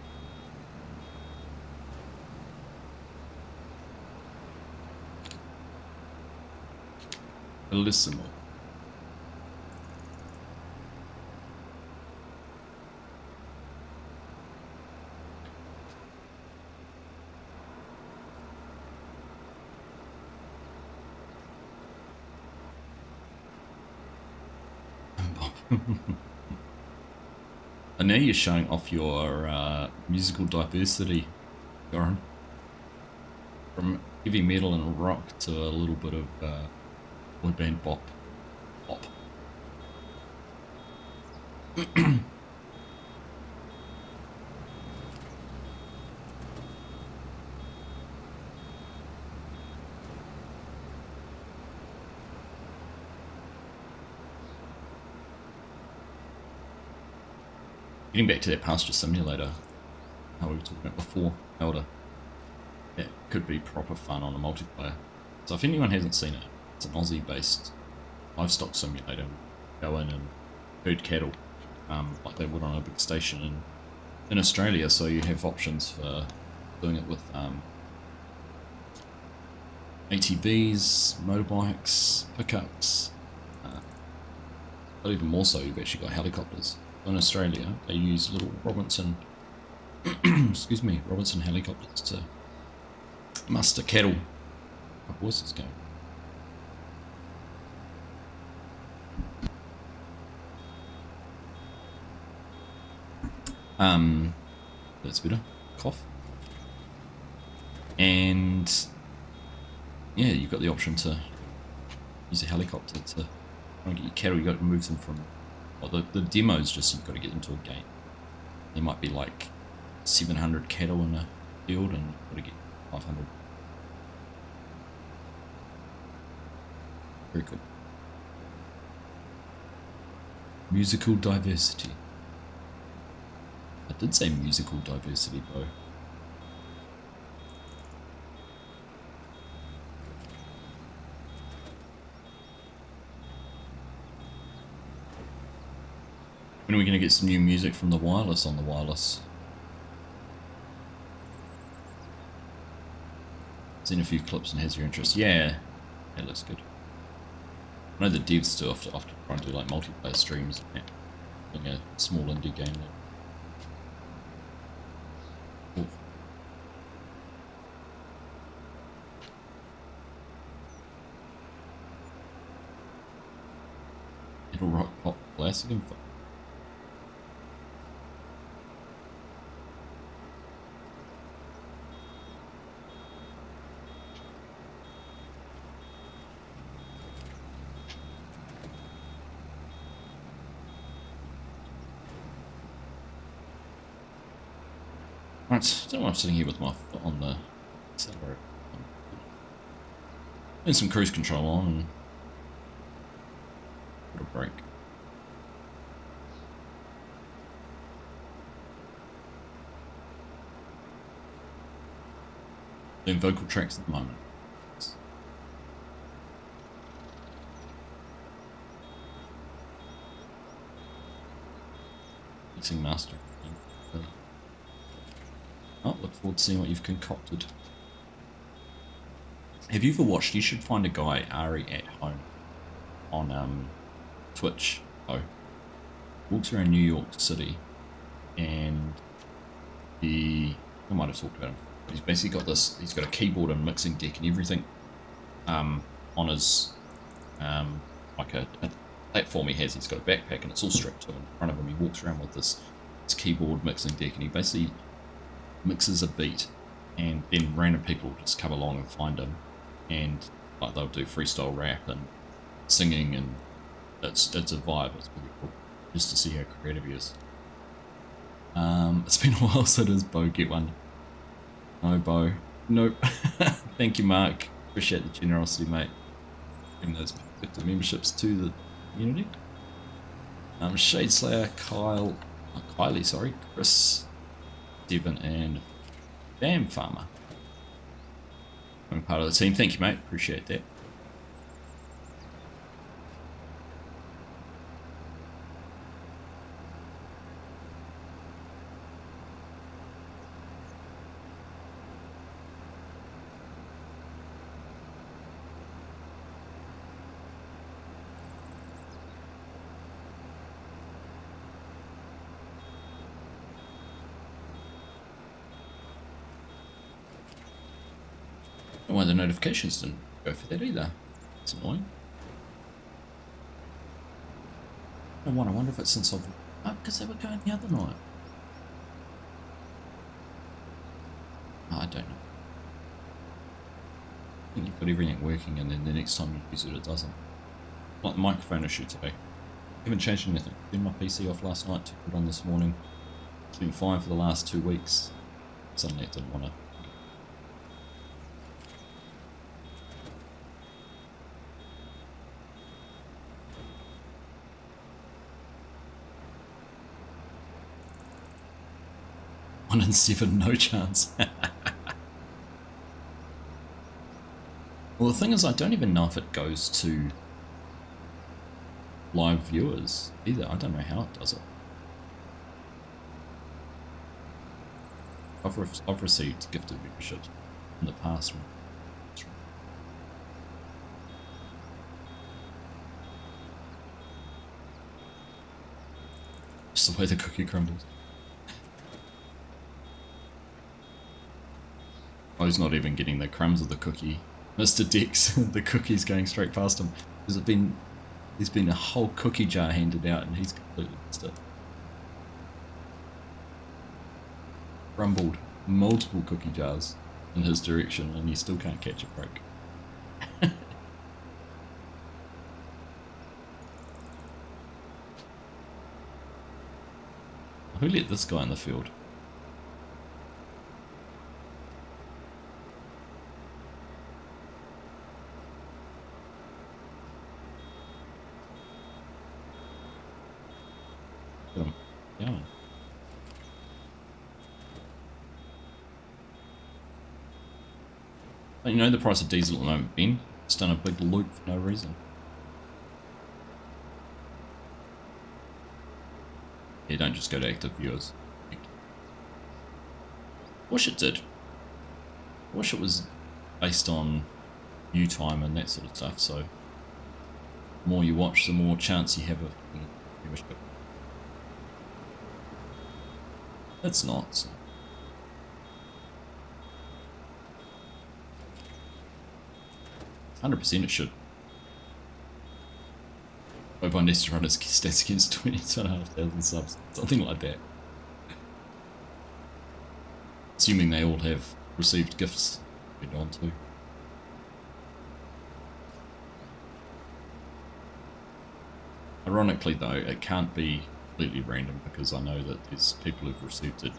Bellissimo. And now you're showing off your musical diversity, Goran. From heavy metal and rock to a little bit of boy band bop. Getting back to that pasture simulator, how we were talking about before, Elder, that could be proper fun on a multiplayer. So if anyone hasn't seen it, it's an Aussie-based livestock simulator. Go in and herd cattle, like they would on a big station in Australia. So you have options for doing it with ATVs, motorbikes, pickups, but even more so, you've actually got helicopters. In Australia, they use little Robinson excuse me, Robinson helicopters to muster cattle. What was this going? That's better. Cough. And yeah, you've got the option to use a helicopter to try and get your cattle. You've got to move them from, well, the demo's just you've got to get them to a gate. There might be like 700 cattle in a field and you've got to get 500. Very good. Musical diversity. I did say musical diversity, Bo. When are we going to get some new music from the wireless on the wireless? Seen a few clips and has your interest. Yeah, that looks good. I know the devs still have to try and do like multiplayer streams. Yeah. Doing a small indie game there. Ooh. It'll rock pop classic info. Right, I don't know why I'm sitting here with my foot on the accelerator. Doing some cruise control on and put a brake. Doing vocal tracks at the moment. Mixing master. Oh, look forward to seeing what you've concocted. Have you ever watched? You should find a guy, Ari at Home, on Twitch. Oh, walks around New York City, and I might have talked about him. But he's basically got this. He's got a keyboard and mixing deck and everything, on his like a platform he has. He's got a backpack and it's all strapped to him in front of him. He walks around with this keyboard mixing deck, and he basically mixes a beat, and then random people just come along and find him, and like they'll do freestyle rap and singing, and it's a vibe. It's pretty cool just to see how creative he is. It's been a while since Bo get one. No, Bo. Nope. Thank you, Mark. Appreciate the generosity, mate. Giving those 50 memberships to the community. Shade Slayer, Kylie, Chris, Devon, and Bam Farmer. I'm part of the team. Thank you, mate. Appreciate that. Why the notifications didn't go for that either. It's annoying. I wonder if it's since I've... Oh, because they were going the other night. Oh, I don't know. I think you've got everything working and then the next time you use it, it doesn't. Like the microphone issue today. I haven't changed anything. Turned my PC off last night, took it on this morning. It's been fine for the last 2 weeks. Suddenly it didn't want to. One in 7, no chance. Well, the thing is, I don't even know if it goes to live viewers either. I don't know how it does it. I've received gifted memberships in the past. Just the way the cookie crumbles. Oh, he's not even getting the crumbs of the cookie. Mr. Dex, the cookie's going straight past him. There's been a whole cookie jar handed out and he's completely missed it. Crumbled multiple cookie jars in his direction and he still can't catch a break. Who let this guy in the field? Get him. Yeah. You know the price of diesel at the moment, Ben? It's done a big loop for no reason. Yeah, don't just go to active viewers. Wish it did. Wish it was based on view time and that sort of stuff, so the more you watch, the more chance you have of viewership. It's not. So. 100% it should. Everyone needs to run his stats against 22,500 subs. Something like that. Assuming they all have received gifts to get on to. Ironically though, it can't be completely random because I know that there's people who've received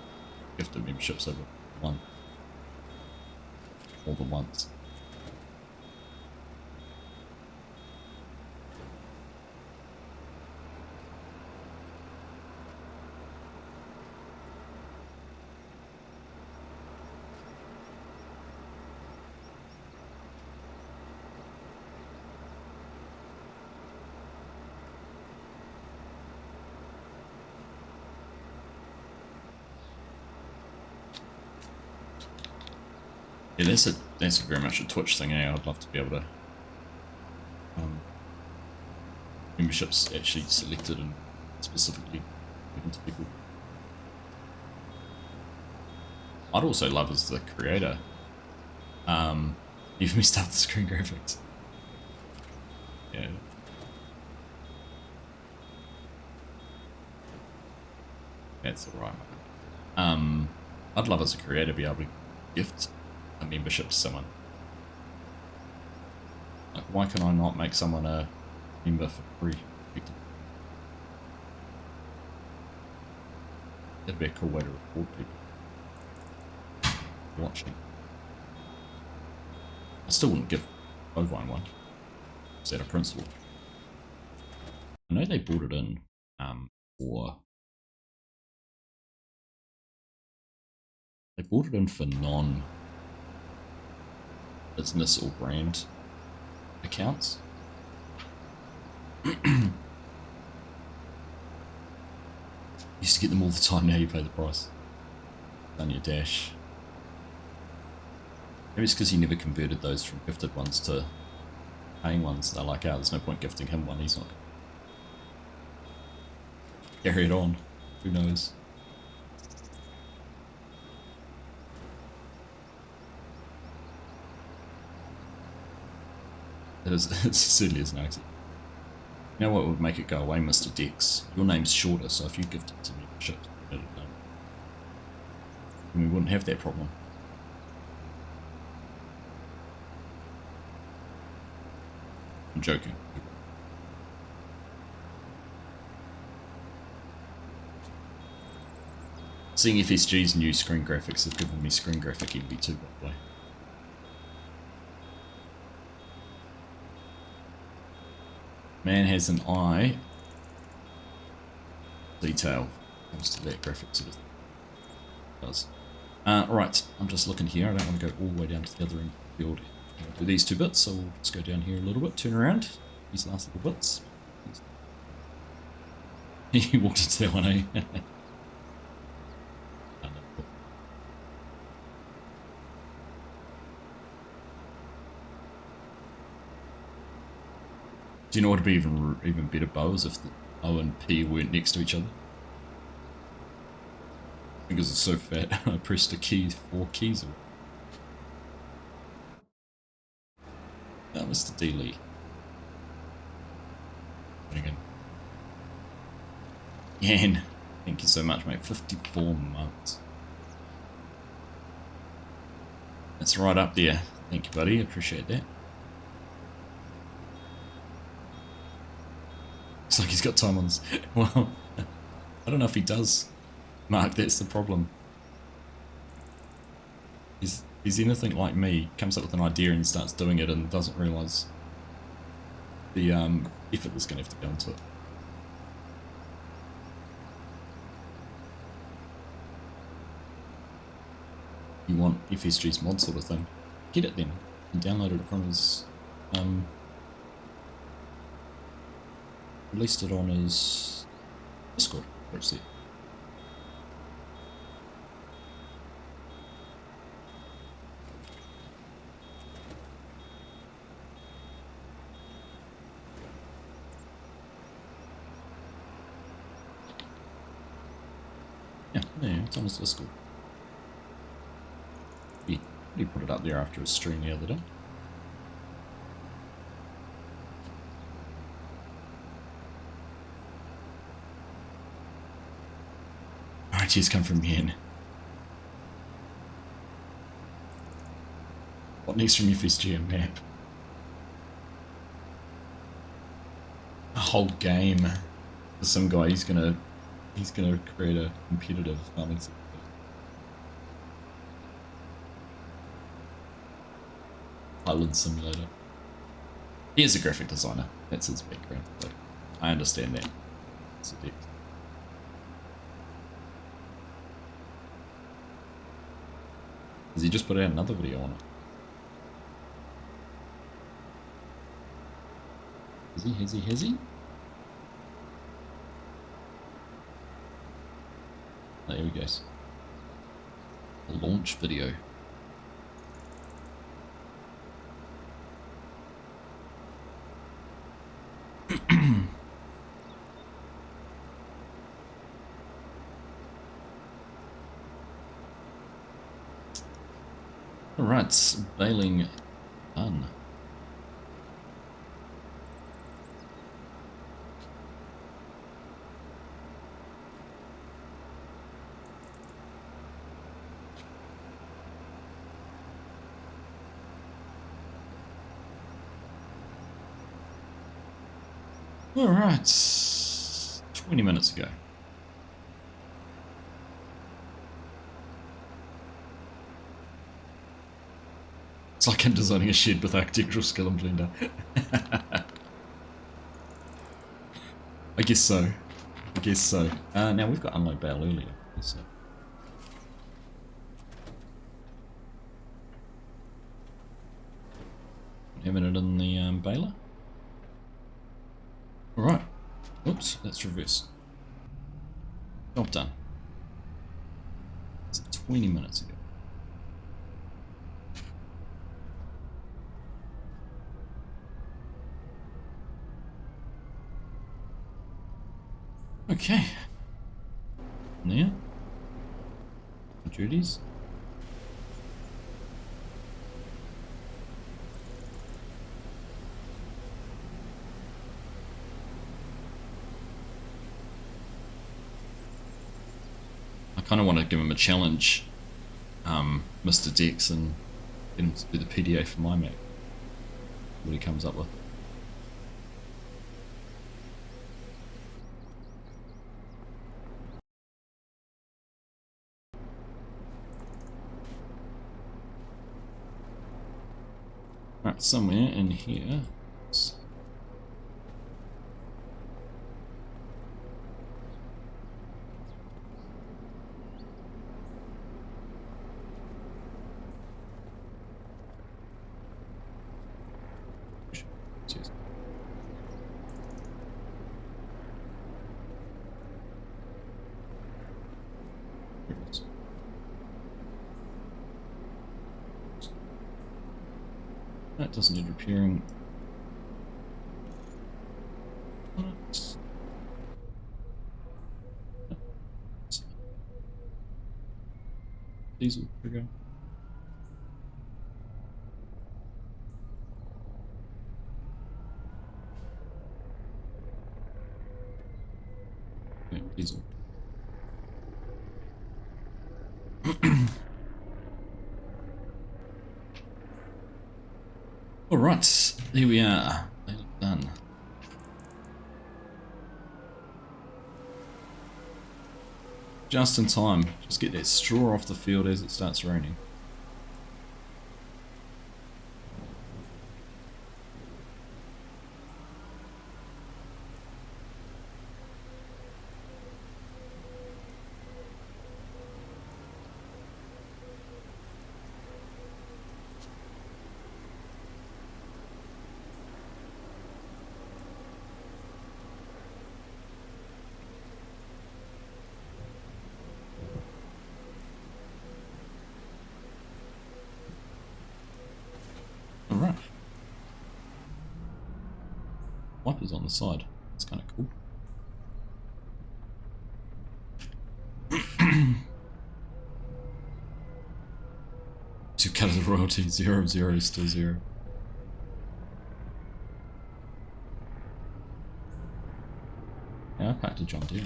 gifted memberships over one. More than once. Yeah, that's very much a Twitch thing. I'd love to be able to memberships actually selected and specifically given to people. I'd also love as the creator, you've messed up the screen graphics. Yeah. That's alright. I'd love as a creator to be able to gift a membership to someone. Like, why can I not make someone a member for free? That'd be a cool way to reward people watching. I still wouldn't give Bovine one. Is that a principle? I know they brought it in for non-business or brand accounts. Used to get them all the time, now you pay the price. On your dash. Maybe it's because he never converted those from gifted ones to paying ones. They're like, there's no point gifting him one, he's not. Carry it on. Who knows? It certainly is an accident. You know what would make it go away, Mr. Dex? Your name's shorter, so if you gifted to me, then we wouldn't have that problem. I'm joking. Seeing FSG's new screen graphics have given me screen graphic envy too, by the way. Man has an eye detail comes to that graphic sort of thing. It does. Right, I'm just looking here. I don't want to go all the way down to the other end of the field. I'll do these 2 bits, so we'll just go down here a little bit, turn around, these last little bits. He walked into that one, eh? Do you know what would be even better, Bo, is if the O and P weren't next to each other? Because it's so fat, I pressed a key 4 keys. Mr. D. Lee. Again. Yan, thank you so much, mate. 54 months. That's right up there. Thank you, buddy. Appreciate that. Looks like he's got time on his... Well, I don't know if he does. Mark, that's the problem. He's anything like me, comes up with an idea and starts doing it and doesn't realise the effort that's going to have to go into it. You want FSG's mod sort of thing, get it then. And download it from his... released it on his Discord, where's it? Yeah, it's on his Discord. He put it up there after his stream the other day. Alright, she's come from Yen. What next from FSG map? A whole game. For some guy, he's gonna create a competitive farming system. Island simulator. He is a graphic designer. That's his background. So I understand that. It's a deck. Has he just put out another video on it? Has he? Oh, here he goes. A launch video. Alright, baling done. Alright, 20 minutes ago. It's like I'm designing a shed with architectural skill in Blender. I guess so. Now we've got unload bale earlier. So. Having it in the baler. Alright. Oops, that's reverse. Job done. It's 20 minutes ago. Okay. Now, duties. I kind of want to give him a challenge, Mr. Dex, and get him to do the PDA for my Mac. What he comes up with. Right, somewhere in here. That doesn't need repairing. What? Diesel trigger. Diesel. Alright, here we are. Done. Just in time. Just get that straw off the field as it starts raining. Alright. Wipers on the side. That's kind of cool. To cut the royalty, 0 of 0 is still 0. Yeah, I packed a John Deere.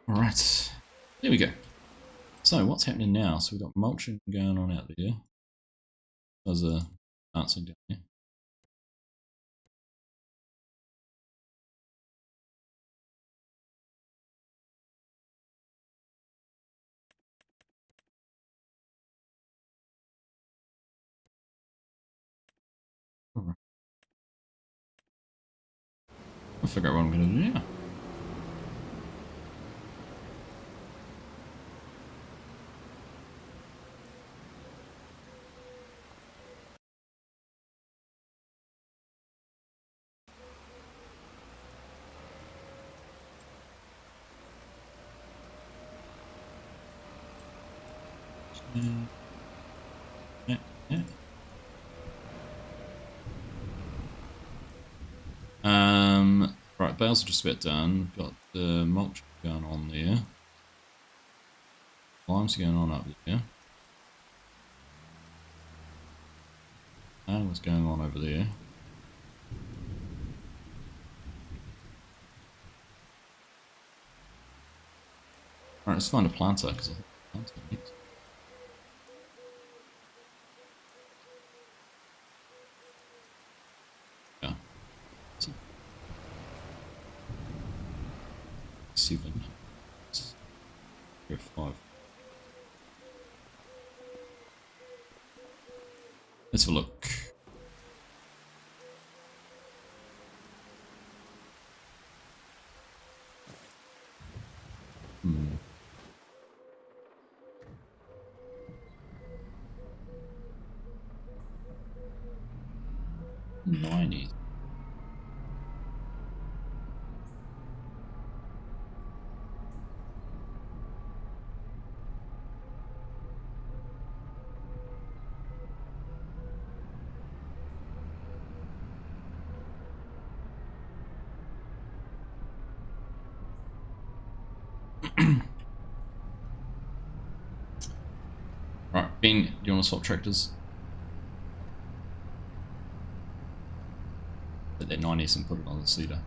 Alright, there we go. So what's happening now? So we've got mulching going on out there. There's a dancing down there. Alright. I'll figure out what I'm going to do now. Yeah, yeah. Right, bales are just about done. Got the mulch going on there. Limes going on up there. And what's going on over there? Alright, let's find a planter, because I think the planter needs. Yeah. 7. 5. Let's have a look. Hmm. 90. Right, Ben, do you want to swap tractors? Put that 90s and put it on the seeder.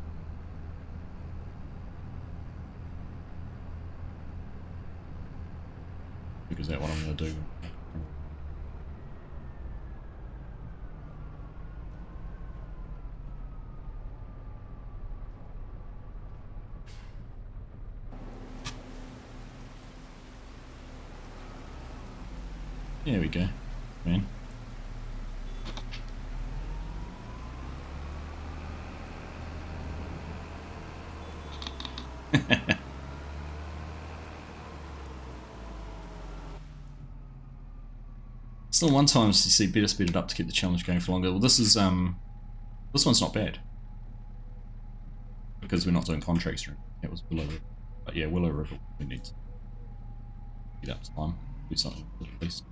Because that's what I'm going to do. There we go, man. Still, one times you see better speed it up to keep the challenge going for longer. Well, this is this one's not bad because we're not doing contracts. It was Willow River, but yeah, Willow River we need to get up time, do something at least.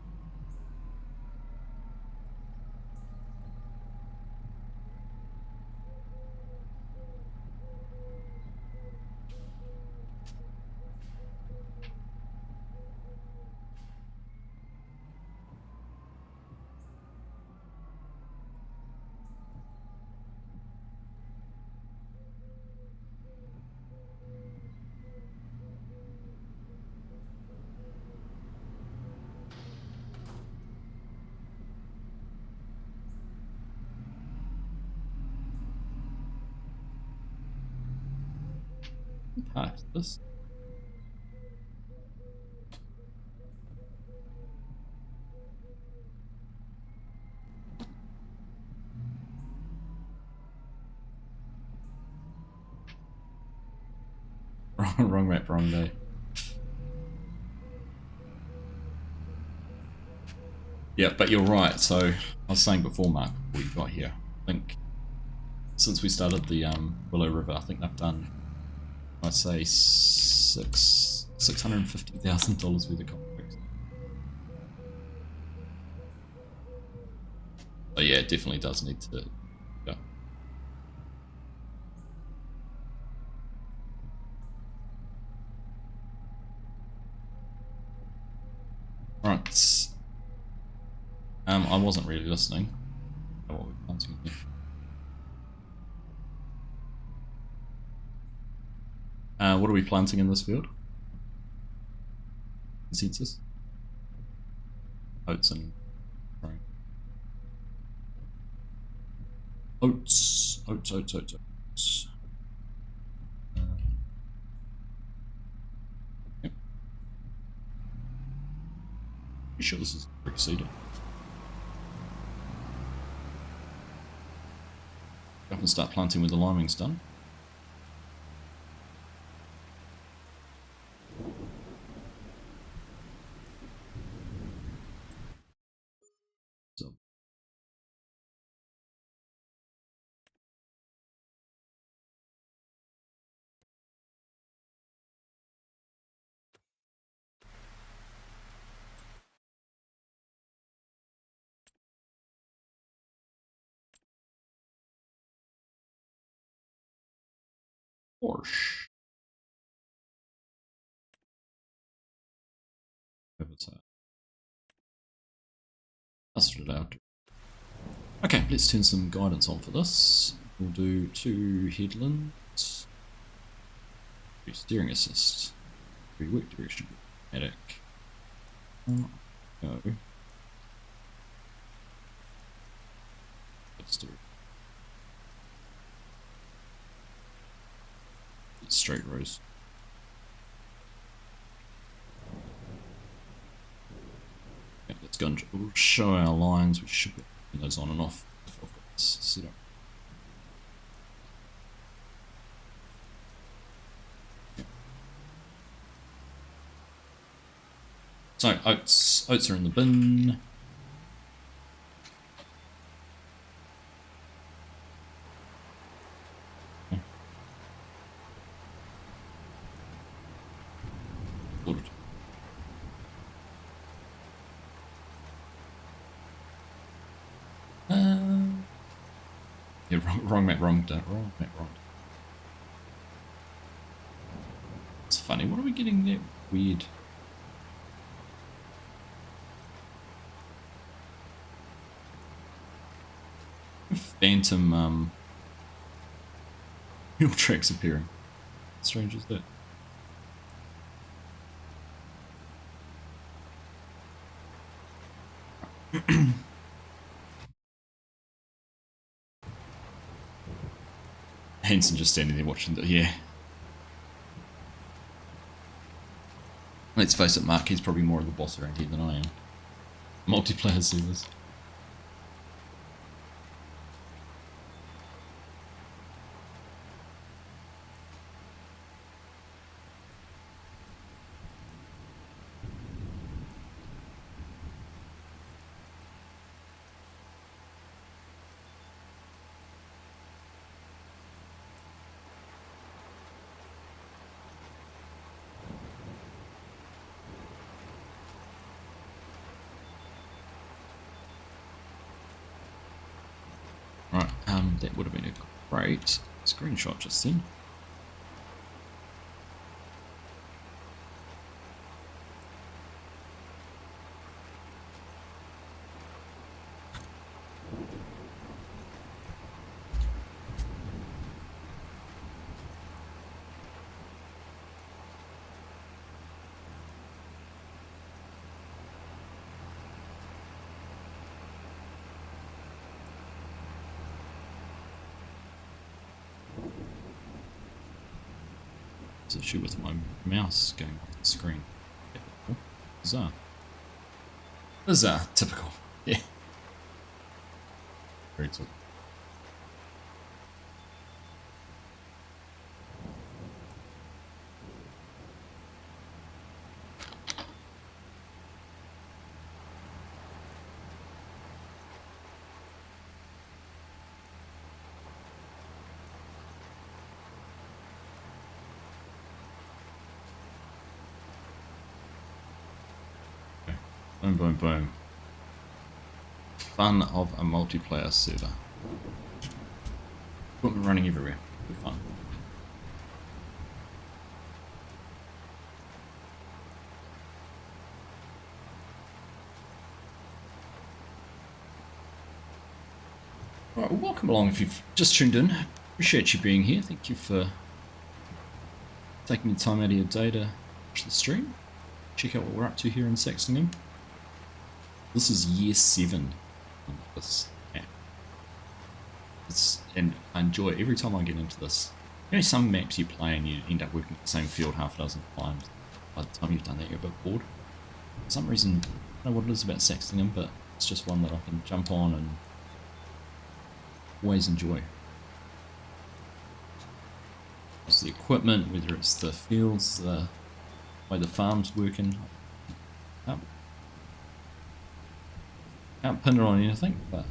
It's this. Wrong map, wrong day. Yeah, but you're right. So I was saying before, Mark, before you got here, I think since we started the Willow River, I think they've done, I'd say, $650,000 worth of contracts. So yeah, it definitely does need to go. Right. I wasn't really listening to what we're planting here. What are we planting in this field? Consensus? Oats and grain. Oats. Oats. Yep. Pretty sure this is brick seeded. Go up and start planting when the liming's done. So. Porsche. That's what it out. Okay, let's turn some guidance on for this. We'll do 2 headlands, 3 steering assist, 3 work direction, attic. Go. Let's do straight rows. Okay, let's go and we'll show our lines. We should put those on and off if I've got this set up. Okay. So oats are in the bin. Yeah, wrong map, wrong map. It's funny, what are we getting there? Weird. Phantom wheel tracks appearing. How strange is that? Hanson just standing there watching the, yeah. Let's face it, Mark, he's probably more of the boss around here than I am. Multiplayer servers. Right, that would have been a great screenshot just then. issue with my mouse going off the screen. Bizarre. Bizarre. Typical. Yeah. Very typical. Boom, boom, boom. Fun of a multiplayer server. Equipment running everywhere. Good fun. Right, well, welcome along if you've just tuned in. Appreciate you being here. Thank you for taking the time out of your day to watch the stream. Check out what we're up to here in SAXLINGHAM. This is year 7 on this map. And I enjoy it every time I get into this. You know, some maps you play and you end up working at the same field half a dozen times. By the time you've done that, you're a bit bored. For some reason, I don't know what it is about SAXLINGHAM, but it's just one that I can jump on and always enjoy. It's the equipment, whether it's the fields, the way the farm's working. Can't pin it on anything, but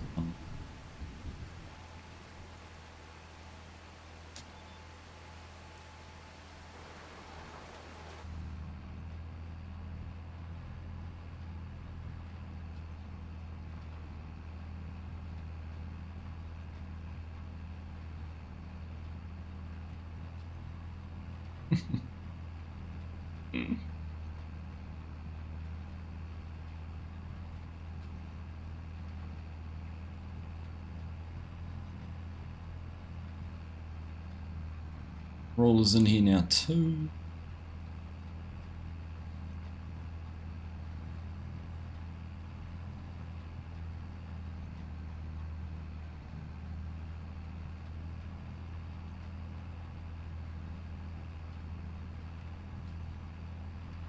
rollers in here now too.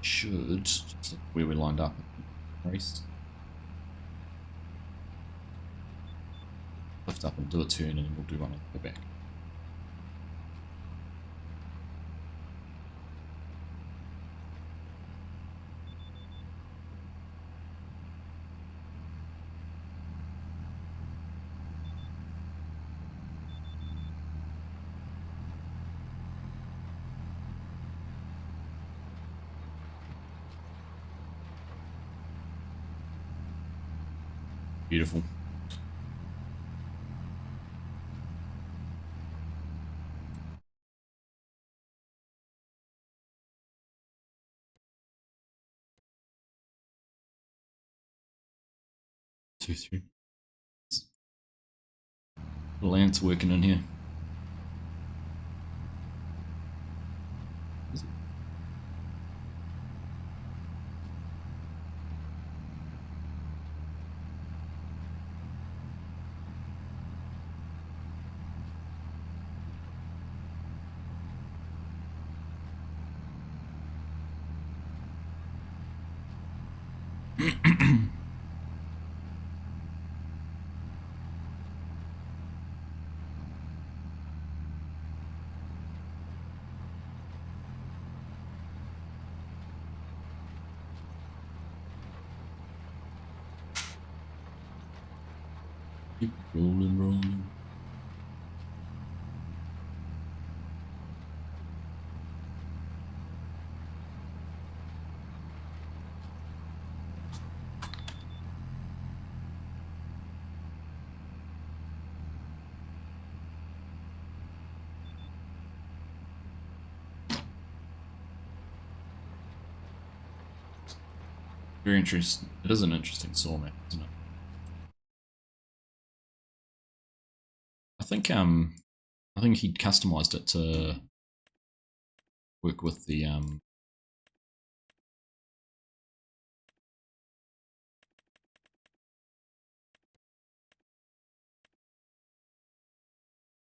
Should just look where we lined up at the race. Lift up and do a turn, and then we'll do one on the back. Beautiful. Two, three. Little ants working in here. Keep rolling, rolling. Very interesting. It is an interesting saw map, isn't it? I think he'd customized it to work with the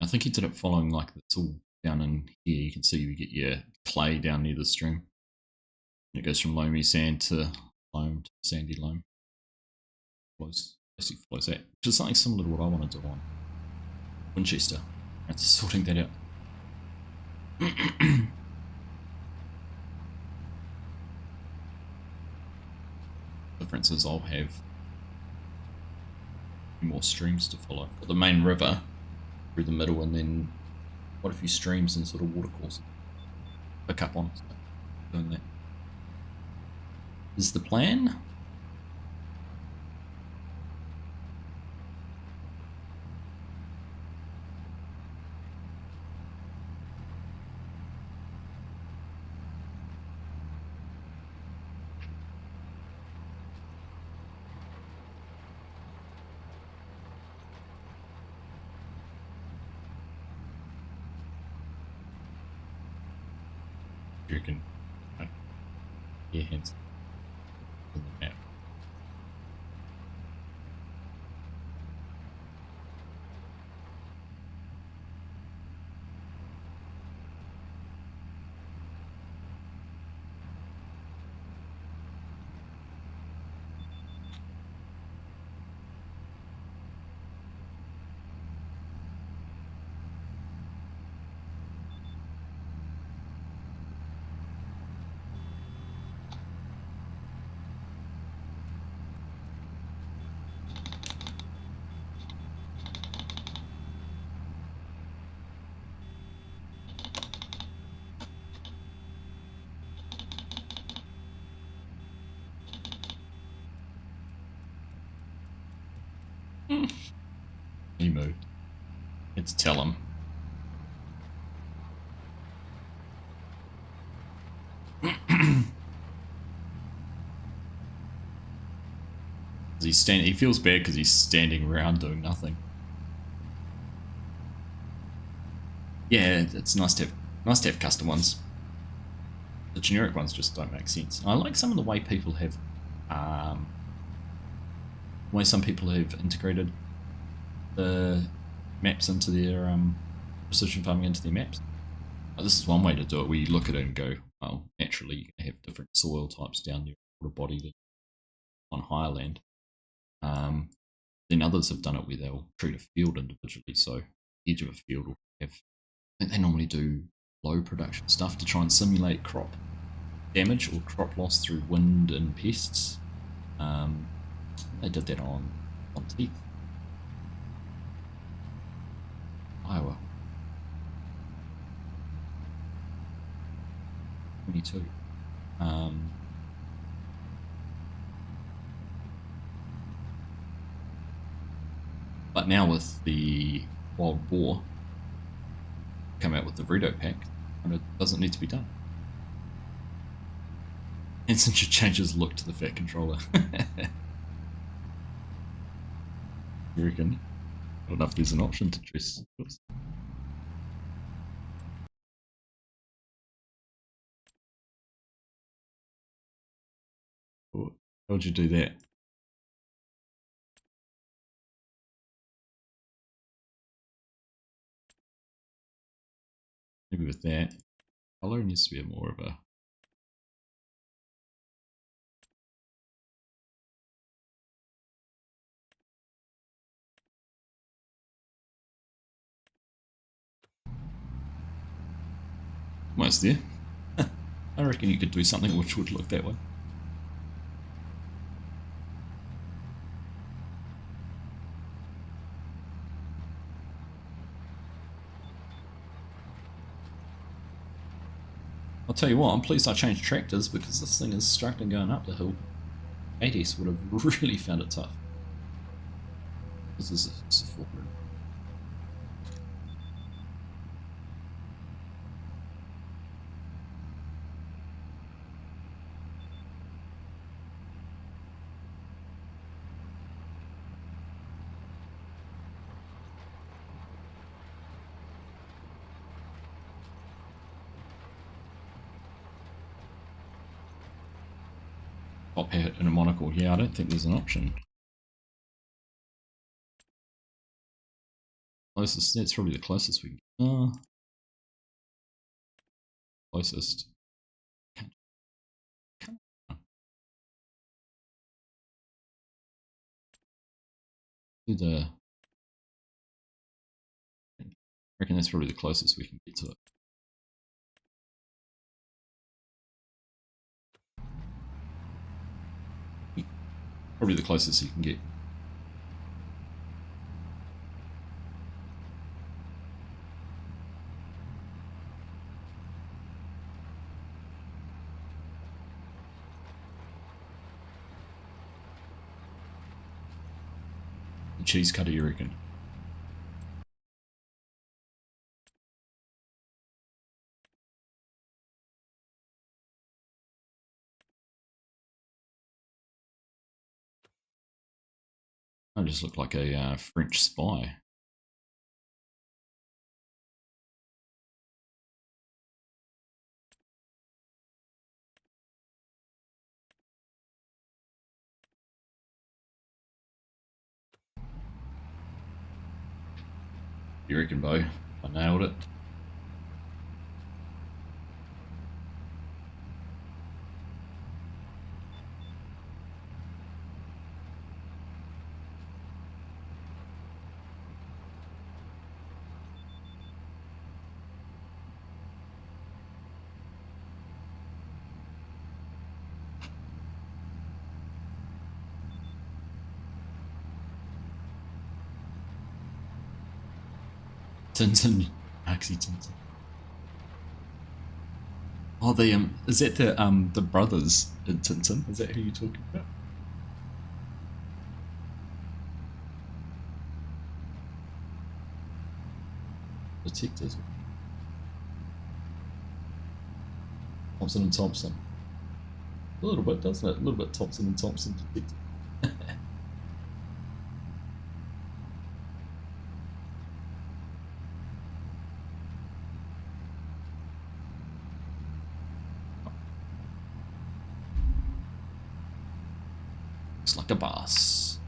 I think he did it following like it's all down in here, you can see you get your clay down near the stream. And it goes from loamy sand to loam to sandy loam. Basically flows that, which is something similar to what I want to do on Winchester. That's sorting that out. Difference is I'll have more streams to follow. Got the main river through the middle, and then quite a few streams and sort of watercourses. Pick up on doing that. Is the plan? You can, yeah, hence in the map. He moved. Let's tell him. He feels bad because he's standing around doing nothing. Yeah, it's nice to have custom ones. The generic ones just don't make sense. I like some of the way people have, way some people have integrated the maps into their precision farming into their maps. This is one way to do it, where you look at it and go, well, naturally you can have different soil types down your water body on higher land. Then others have done it where they'll treat a field individually. So the edge of a field will have, I think they normally do low production stuff to try and simulate crop damage or crop loss through wind and pests. They did that on teeth. Iowa. 22. But now with the wild boar, come out with the Vredo pack, and it doesn't need to be done. And since it changes look to the fat controller. You reckon? I don't know if there's an option to dress. Oops. How would you do that? Maybe with that. Color needs to be more of a... Almost there. I reckon you could do something which would look that way. I'll tell you what, I'm pleased I changed tractors because this thing is struggling going up the hill. 80s would have really found it tough. This is a 400. Top hat and a monocle. Yeah, I don't think there's an option. Closest, that's probably the closest we can. closest. Can't- can't- Do the. I reckon that's probably the closest we can get to it. Probably the closest you can get. The cheese cutter, you reckon? I just look like a French spy. You reckon, Bo? I nailed it. Tintin. Axie Tintin. Oh, is that the brothers in Tintin? Is that who you're talking about? Detectives. Thompson and Thompson. A little bit, doesn't it? A little bit Thompson and Thompson detective. Looks like a boss.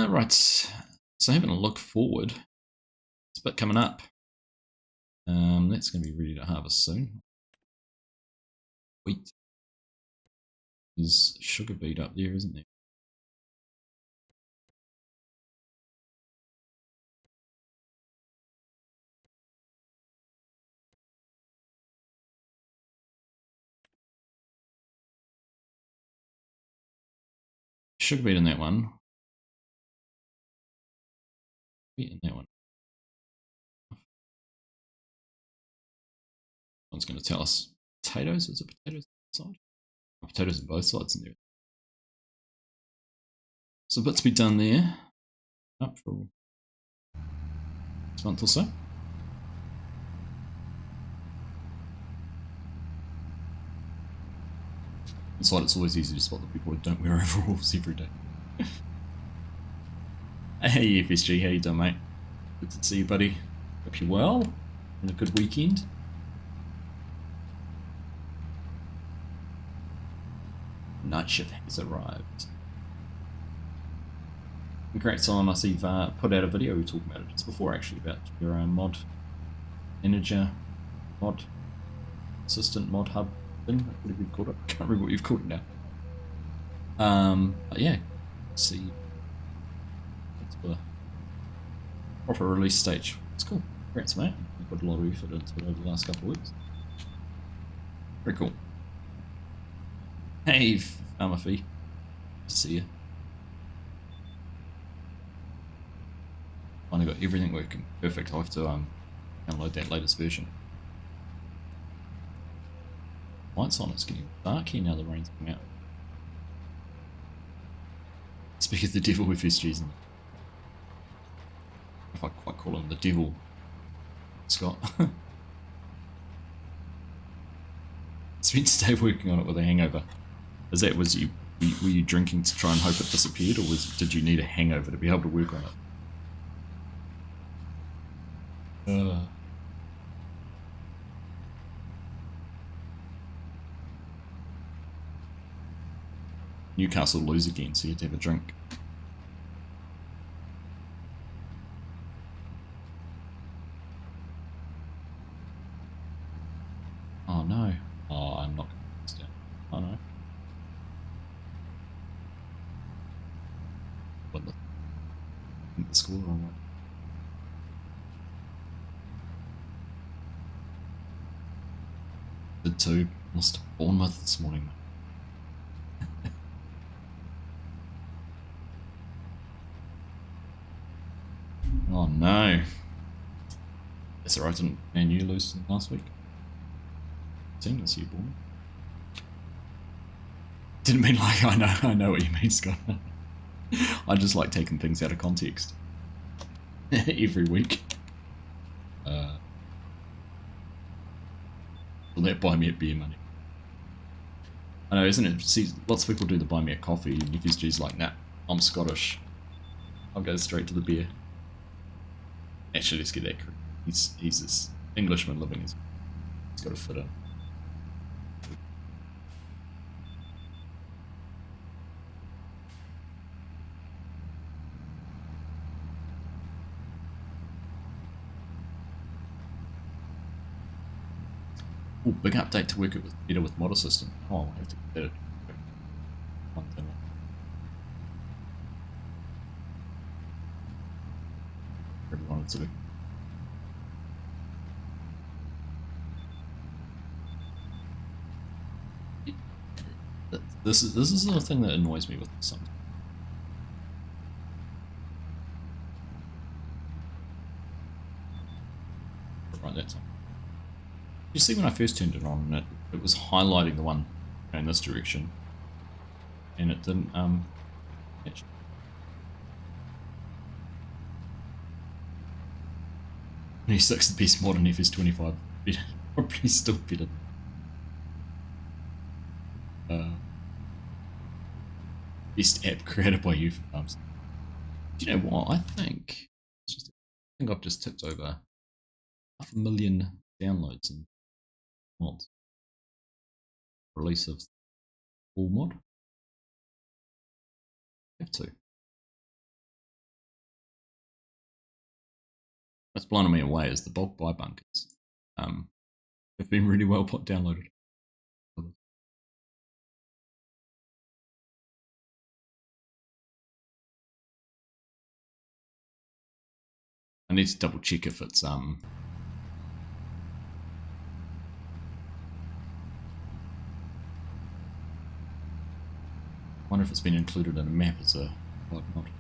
Right. So having a look forward, it's a bit coming up. That's going to be ready to harvest soon. Wheat. There's sugar beet up there, isn't there? Sugar beet in that one. Beet in that one. One's going to tell us potatoes. Is it potatoes on the side? Oh, potatoes on both sides in there. So bits to be done there. Up for this month or so. Inside, it's always easy to spot the people who don't wear overalls every day. Hey FSG, how you doing, mate? Good to see you, buddy. Hope you're well. And a good weekend. Night shift has arrived. Congrats on, I see you've put out a video we were talking about it just before, actually, about your mod integer mod assistant mod hub thing, whatever you've called it. I can't remember what you've called it now. But yeah, see, it's the proper release stage. It's cool. Congrats, mate. You've put a lot of effort into it over the last couple of weeks. Very cool. Hey, Amafi. Good to see you. Finally got everything working perfect. I'll have to download that latest version. Lights on, it's getting dark here now the rain's come out. Speak of the devil with SGs in. If I quite call him the devil, Scott. Spent today working on it with a hangover. Were you drinking to try and hope it disappeared, or did you need a hangover to be able to work on it? Uh, Newcastle lose again, so you had to have a drink. Oh no. Oh, I'm not going to down. Oh no. What the score wrong way. Did too. Lost to Bournemouth this morning. Oh no. That's alright, didn't Man U lose last week? Seen this year, Bournemouth. Didn't mean like I know what you mean, Scott. I just like taking things out of context. Every week. Will that buy me a beer money? I know, isn't it? See, lots of people do the buy me a coffee, and UFSG's like, nah, I'm Scottish. I'll go straight to the beer. Actually, let's get that correct. He's this Englishman living his. He's got to fit in. Ooh, big update to work it with better with mod assistant. Oh, I'll have to get that. One thing. Really wanted to do. This is the thing that annoys me with this sometimes. Right, that's on. You see, when I first turned it on, it was highlighting the one in this direction, and it didn't match. FS6 the best mod in FS25, probably still better. Best app created by you. Do you know what? I think I've just tipped over 500,000 downloads in mods. Release of full mod. Have to. What's blowing me away is the bulk buy bunkers. Have been really well downloaded. I need to double check if it's wonder if it's been included in a map as a mod. You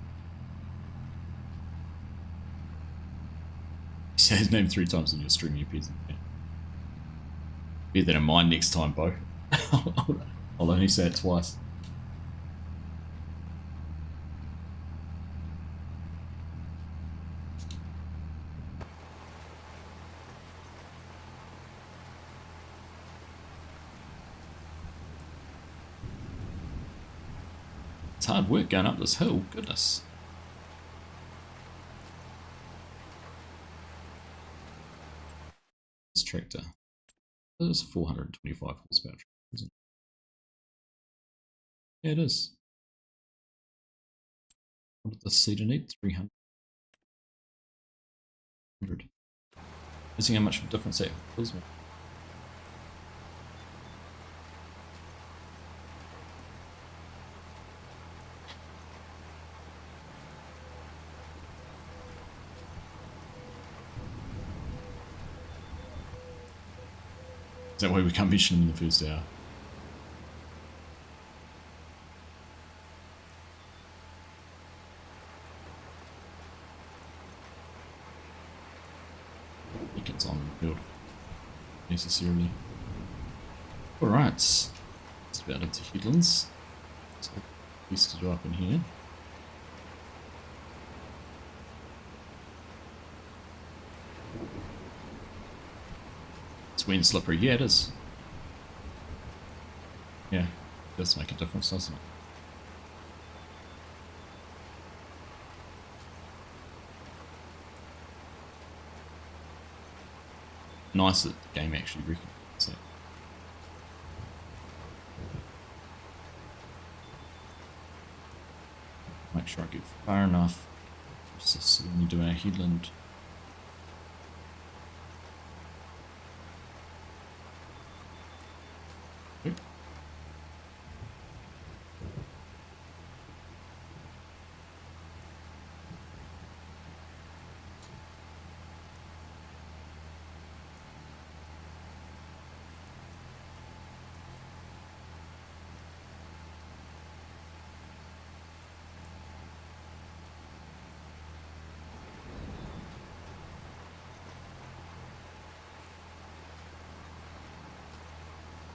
say his name 3 times in your stream, you peasant. Bear that in mind next time, Bo. I'll only say it twice. It's hard work going up this hill, goodness. This tractor. It is 425 horsepower, isn't it? Yeah, it is. What did this seeder need? 300. Isn't how much of a difference that feels me. Is that why we can't mention in the first hour? I think it's on the field necessarily. Alright, just about into headlands. So best to do up in here. It's wet and slippery. Yeah, it is. Yeah, it does make a difference, doesn't it? nice that the game actually recognises that. Make sure I get far enough. Just when we do our headland.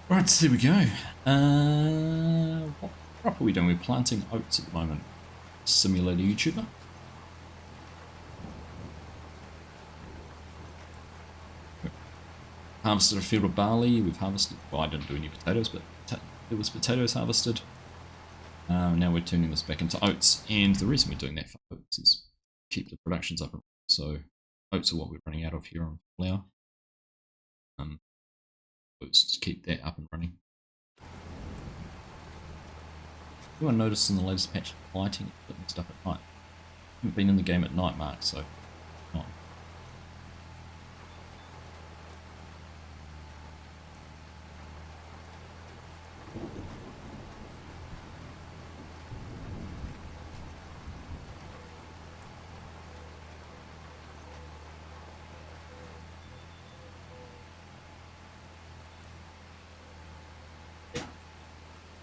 Right, so there we go. What crop are we doing? We're planting oats at the moment. Simulator YouTuber. Harvested a field of barley. We've harvested, well, I didn't do any potatoes, but there was potatoes harvested. Now we're turning this back into oats, and the reason we're doing that for oats is keep the productions up. So oats are what we're running out of here on flour. Oats to keep that up and running. Anyone noticed in the latest patch lighting and stuff at night? I haven't been in the game at night, Mark, so not.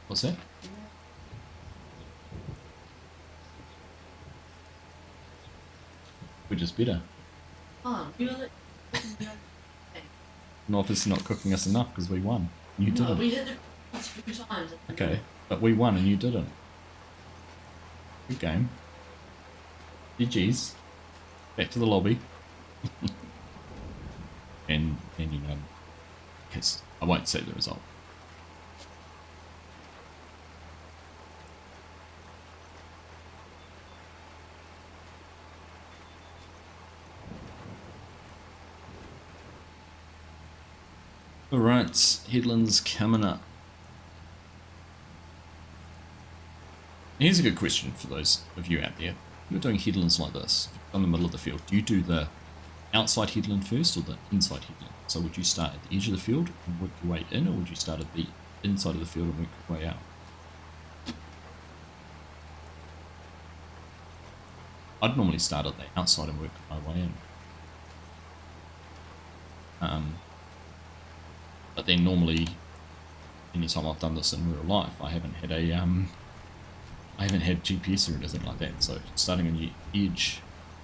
What's that? We're just better. North not cooking us enough because we won. You didn't. We did it 2 times. Okay, but we won and you didn't. Good game. GG's. Back to the lobby. and you know, because I won't say the result. Alright, headlands coming up. Here's a good question for those of you out there. You're doing headlands like this, in the middle of the field. Do you do the outside headland first or the inside headland? So would you start at the edge of the field and work your way in, or would you start at the inside of the field and work your way out? I'd normally start at the outside and work my way in. But then normally, anytime I've done this in real life, I haven't had GPS or anything like that. So starting on the edge,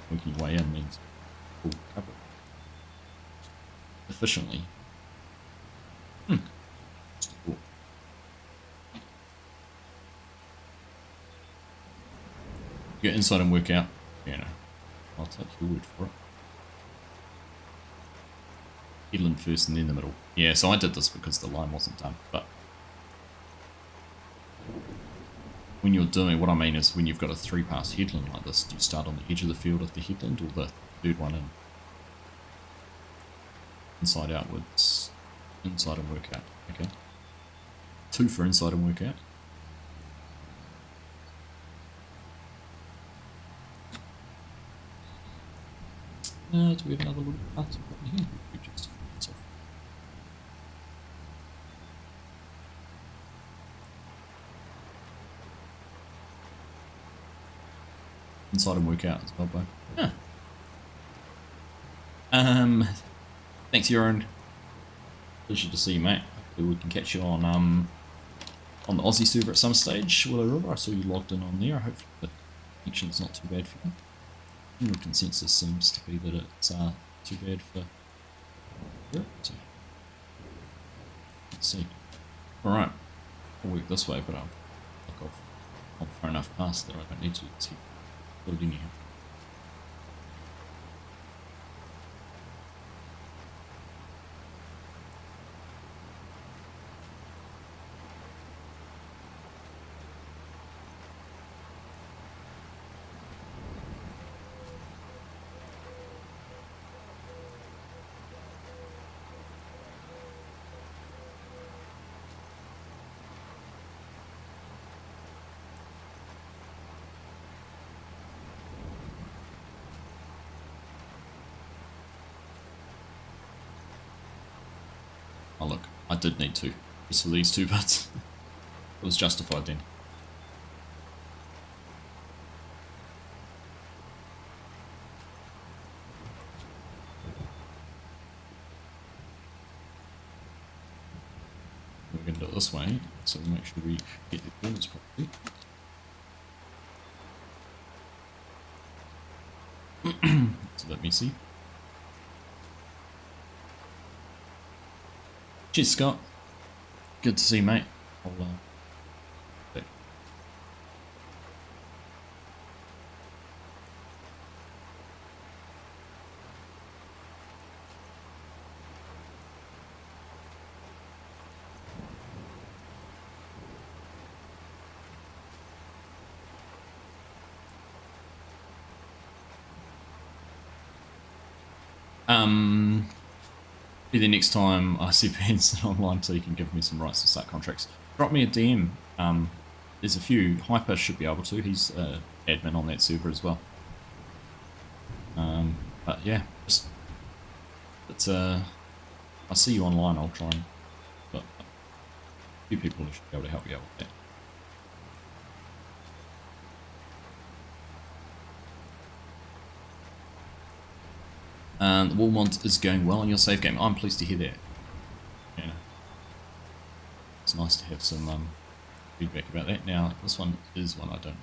working your way in means full cover efficiently. Cool. Go inside and work out. You know, I'll take your word for it. Headland first and then the middle. Yeah, so I did this because the line wasn't done, but when you're doing, what I mean is when you've got a 3-pass headland like this, do you start on the edge of the field of the headland or the third one in? Inside outwards, inside and work out, okay. 2 for inside and work out. Do we have another little part here? Inside and work out as well, bro. Yeah. Thanks, Euron. Pleasure to see you, mate. Hopefully we can catch you on the Aussie server at some stage. Whatever. I saw you logged in on there. Hopefully the connection's not too bad for you. General consensus seems to be that it's too bad for it. So, let's see. Alright. I'll work this way, but I'll look off not far enough past there. I don't need to. Let's see. Building here. Oh look, I did need to. Just for these 2 bits. It was justified then. We're going to do it this way, so we make sure we get the corners properly. It's a bit messy. Cheers, Scott. Good to see you, mate. I'll, back. Be the next time I see Pants online so you can give me some rights to start contracts. Drop me a DM. There's a few. Hyper should be able to. He's admin on that server as well. But yeah, just it's I see you online. I'll try and. But a few people should be able to help you out with that. The Walmont is going well on your save game. I'm pleased to hear that. Yeah. It's nice to have some feedback about that. Now, this one is one I don't.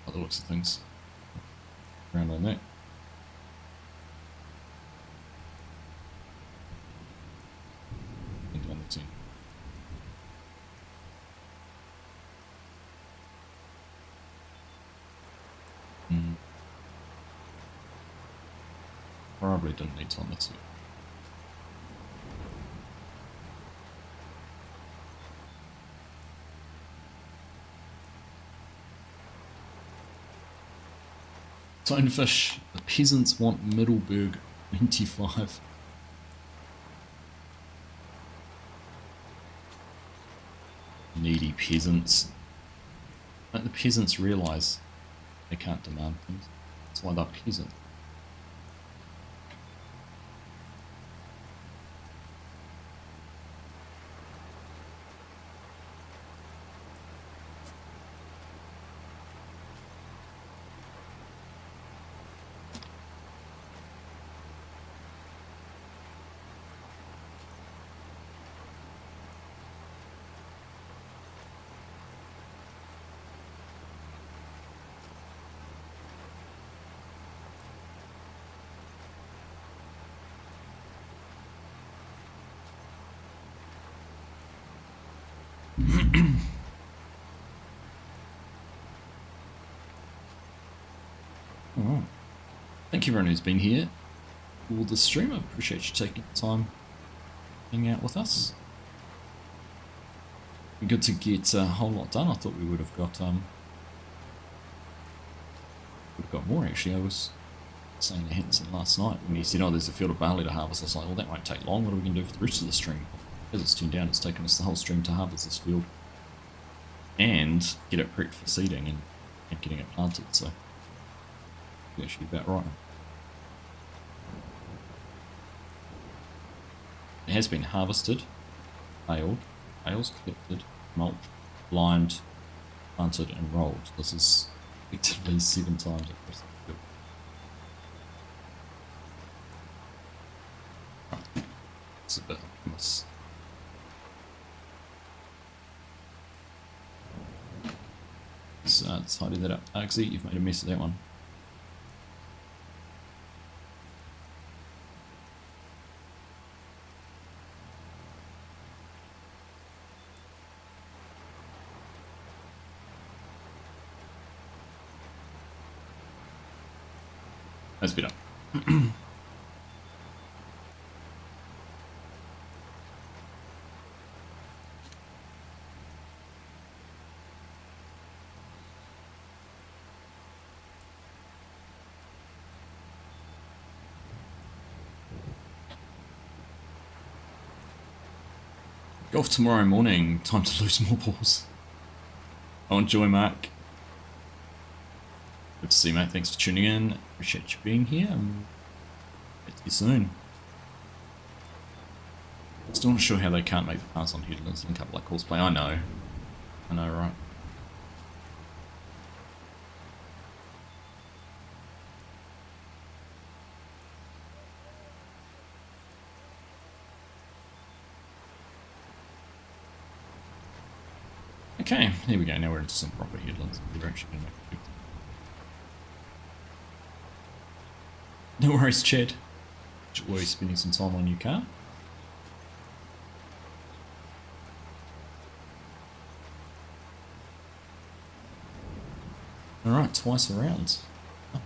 By the looks of things. Around on that. And on the team. Probably didn't need to on this one. Stonefish, the peasants want Middleburg 25. Needy peasants. Don't the peasants realise they can't demand things? That's why they're peasants. Alright. Thank you everyone who's been here for the stream. I appreciate you taking the time hanging out with us. Good to get a whole lot done. I thought we would have got more actually. I was saying to Henson last night when he said, oh, there's a field of barley to harvest. I was like, well, that won't take long. What are we going to do for the rest of the stream? As it's turned down, it's taken us the whole stream to harvest this field and get it prepped for seeding and getting it planted. So it's actually about right. It has been harvested, baled, bales collected, mulched, limed, planted and rolled. This is effectively 7 times across the field. Right. It's a bit of this. Let's tidy that up. Argsy, you've made a mess of that one. That's better. Golf tomorrow morning. Time to lose more balls. Oh, enjoy, Mark. Good to see you, mate. Thanks for tuning in. Appreciate you being here. Get to you soon. Still not sure how they can't make the pass on headlands link up like Courseplay. I know, right? Okay, here we go. Now we're into some proper headlands. We're actually going to make it. No worries, Chad. Always spending some time on your car. Alright, twice around. Oh.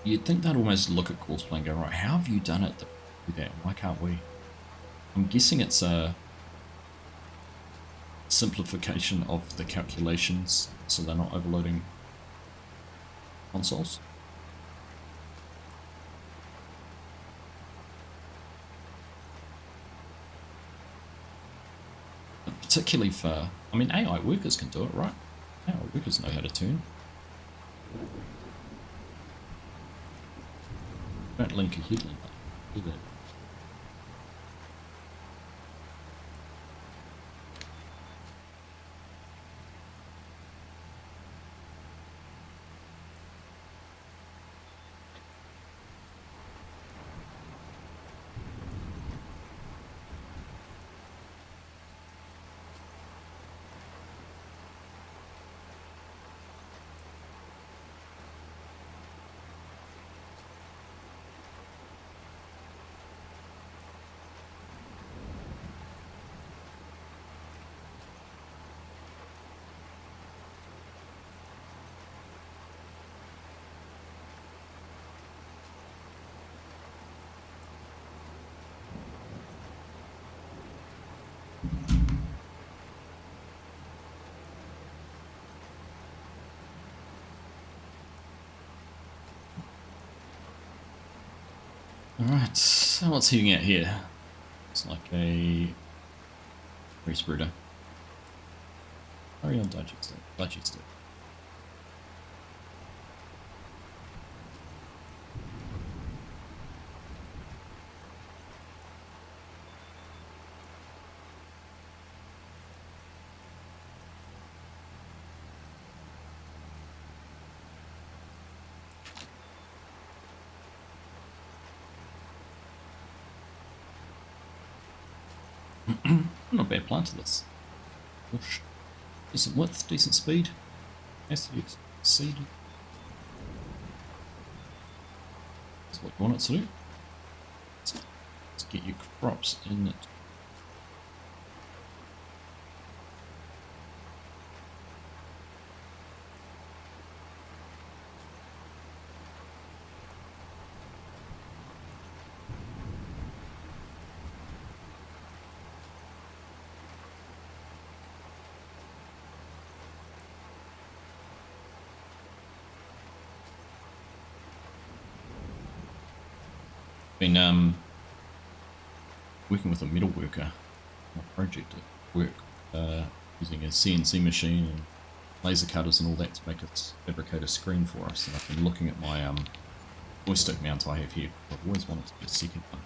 You'd think they'd almost look at Courseplay and go, right, how have you done it to do that? Why can't we? I'm guessing it's a simplification of the calculations so they're not overloading consoles. Particularly for, I mean, AI workers can do it, right? AI workers know how to tune. Don't link a headland, do that. Alright, so what's heating out here? It's like a free spreader. Hurry on, digester. Not a bad plant to this. Push. Decent width, decent speed. Has to exceed. That's what you want it to do. Let's get your crops in it. Been working with a metal worker on a project at work, using a CNC machine and laser cutters and all that to make it fabricate a screen for us. And I've been looking at my joystick mount I have here. I've always wanted to be a second one.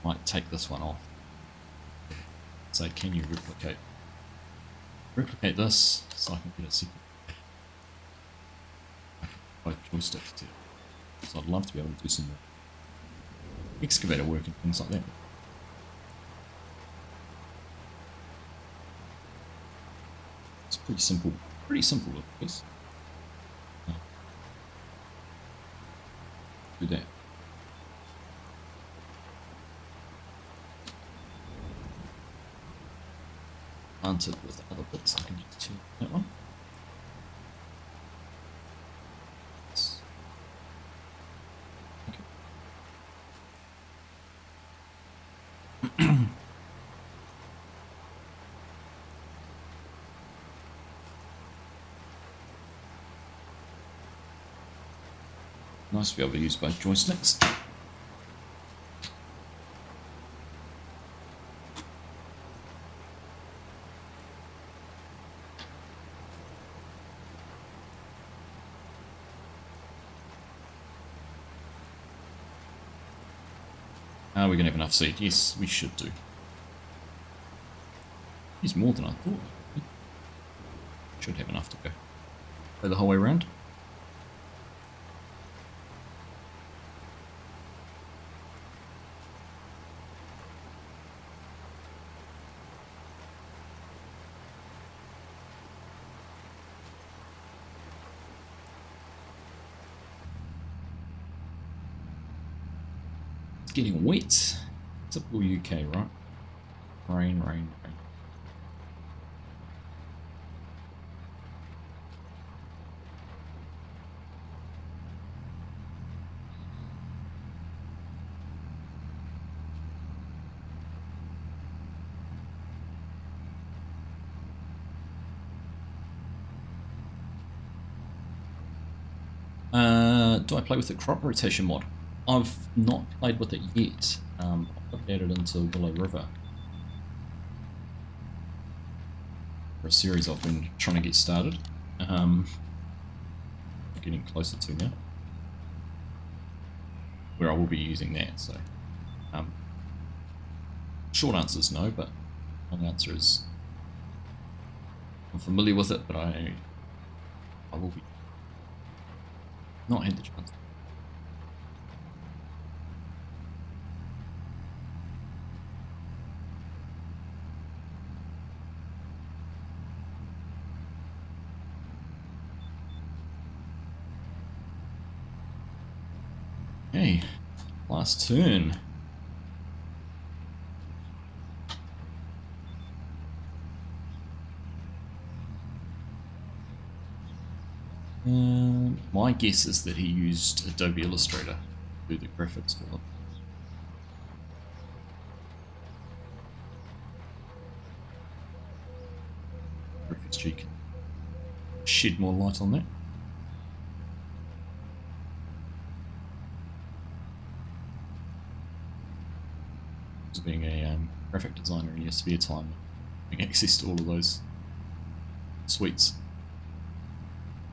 Might take this one off. Say, can you replicate this so I can get a second? Both joysticks too. So I'd love to be able to do some excavator work and things like that. It's pretty simple with this. Do that. Plant it with other bits. I can just turn that one. Nice to be able to use both joysticks. Are we going to have enough seed? Yes, we should do. He's more than I thought. Should have enough to go. Play the whole way around. It's getting wet. Typical UK, right? Rain, rain, rain. Do I play with the crop rotation mod? I've not played with it yet. I've added into Willow River for a series I've been trying to get started. Getting closer to now, where I will be using that. So, short answer is no, but long answer is I'm familiar with it, but I will be not had the chance. Okay, last turn. My guess is that he used Adobe Illustrator to do the graphics for it. Graphics G can shed more light on that. As being a graphic designer in your spare time, having access to all of those suites.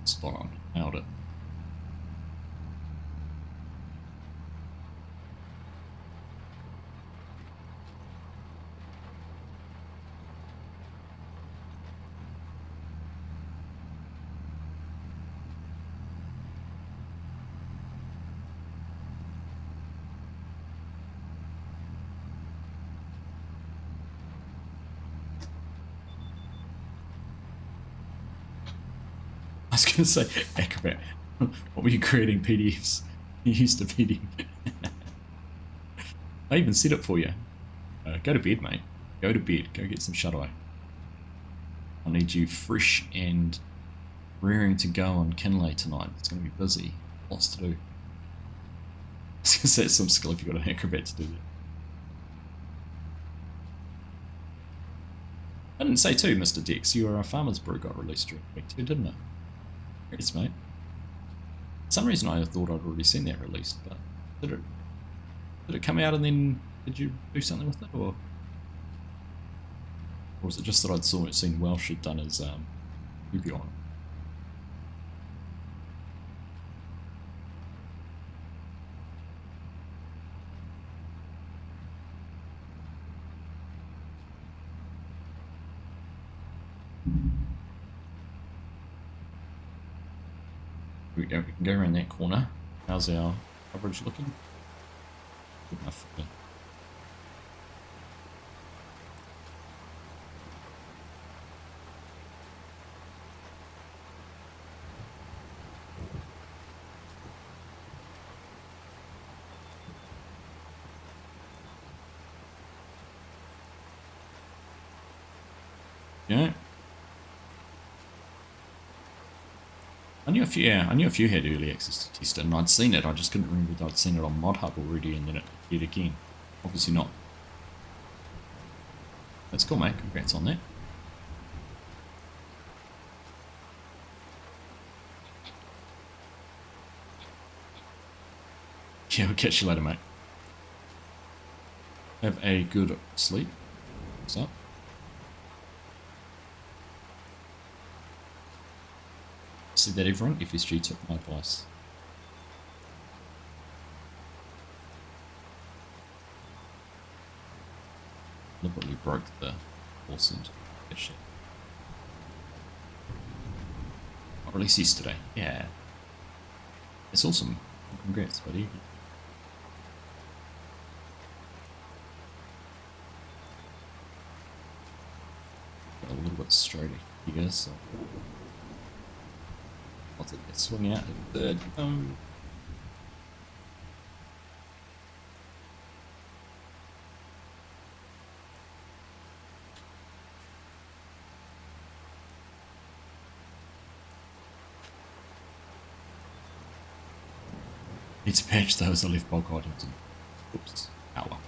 Spot on, nailed it. I was going to say, Acrobat, what were you creating PDFs? You used a PDF. I even set it for you. Go to bed, mate. Go to bed. Go get some shut eye. I need you fresh and rearing to go on Kinley tonight. It's going to be busy. Lots to do. I was going to say it's some skill if you've got an Acrobat to do that. I didn't say too, Mr. Dex, your Farmer's Brew got released during the week too, didn't it? Yes, mate. For some reason I thought I'd already seen that released, but did it come out and then did you do something with it, or was it just that I'd seen Welsh had done his review on it? Here we go, we can go around that corner. How's our coverage looking? Good enough for me. Yeah. I knew a few had early access to test it, and I'd seen it. I just couldn't remember if I'd seen it on Mod Hub already, and then it appeared again. Obviously not. That's cool, mate. Congrats on that. Yeah, we'll catch you later, mate. Have a good sleep. What's up? See that, everyone? FSG took my advice. broke the force into that shit. Got released yesterday. Yeah. It's awesome. Congrats, buddy. Got a little bit straighter here, so I'll take that swing out at third. Need to patch those. I left bulk items in. Oops. Ow.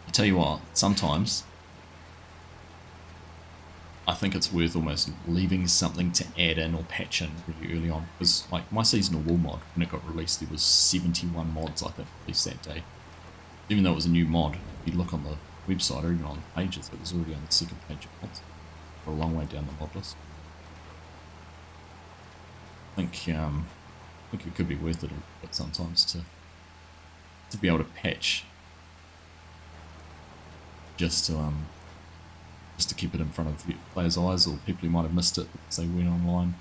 I tell you what, sometimes I think it's worth almost leaving something to add in or patch in really early on. Because like my seasonal wall mod, when it got released, there was 71 mods I think released that day. Even though it was a new mod, if you look on the website or even on the pages, it was already on the second page of mods. For a long way down the mod list. I think it could be worth it a bit sometimes to be able to patch just to keep it in front of players' eyes or people who might have missed it because they went online,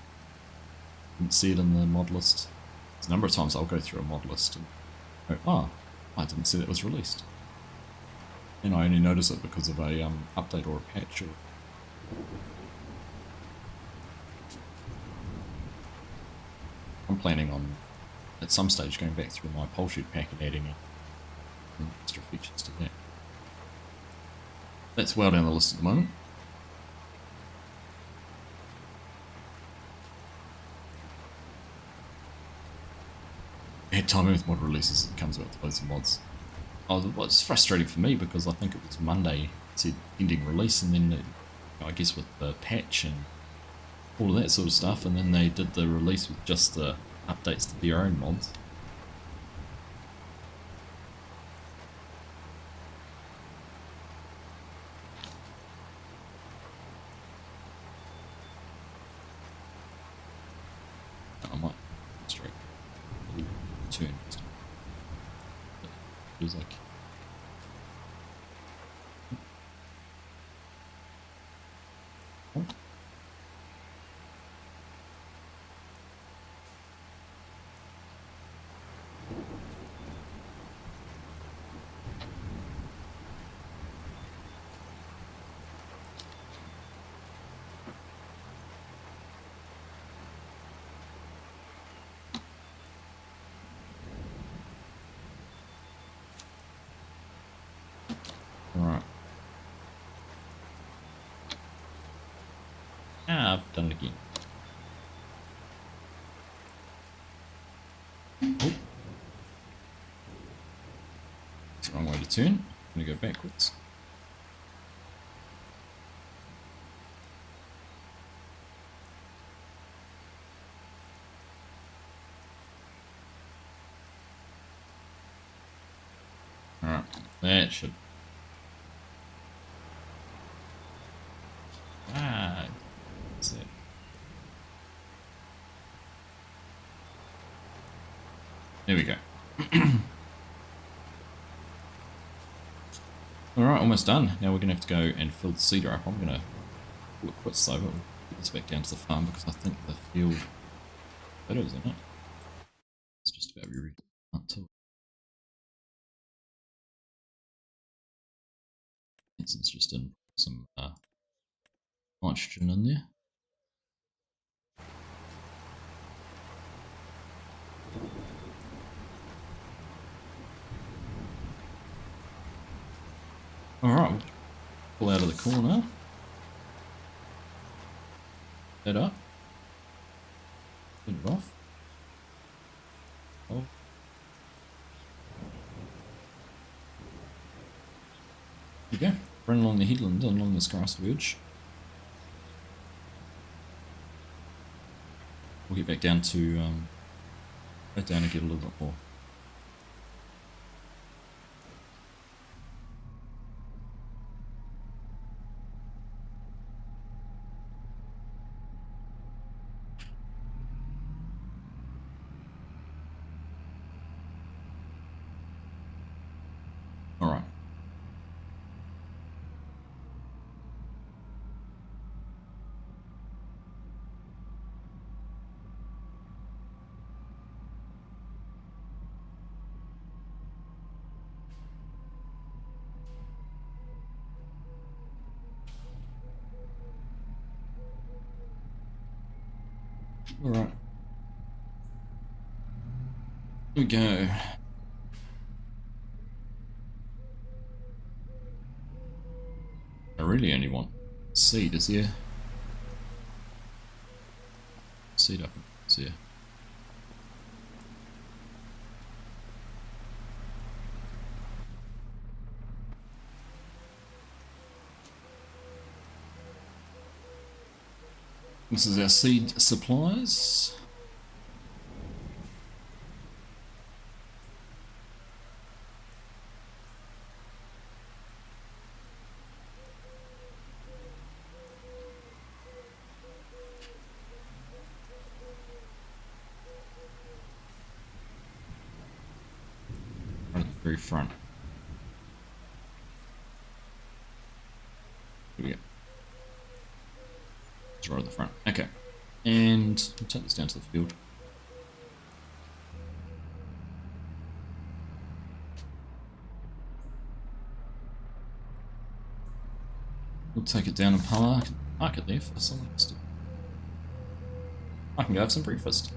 didn't see it in the mod list. There's a number of times I'll go through a mod list and go, oh, I didn't see that was released. And I only notice it because of a update or a patch. Or I'm planning on at some stage going back through my pole shoot pack and adding extra features to that. That's well down the list at the moment. Bad timing with mod releases, it comes with loads of mods. It's frustrating for me because I think it was Monday, it said ending release, and then I guess with the patch and all of that sort of stuff, and then they did the release with just the updates to their own mods. I might straight turn. Feels like. Oh. Alright. Ah, I've done it again. Oh. It's the wrong way to turn. I'm going to go backwards. Alright, that should. Ah, that's it. There we go. Alright, almost done. Now we're going to have to go and fill the cedar up. I'm going to pull it quite slow, but we'll get this back down to the farm because I think the field photos in it. It's just about ready until it's just in some nitrogen in there. Alright, we'll pull out of the corner. That up. Put it off. Oh. There you go. Run along the headland and along this grass verge. We'll get back down to back down and get a little bit more. Alright. Alright. Here we go. I really only want seed, is there? Seed up here. This is our seed supplies. Right at the very front. Here we go. It's right at the front. Okay. And we'll take this down to the field. We'll take it down and park it there for someone else to. I can go have some breakfast.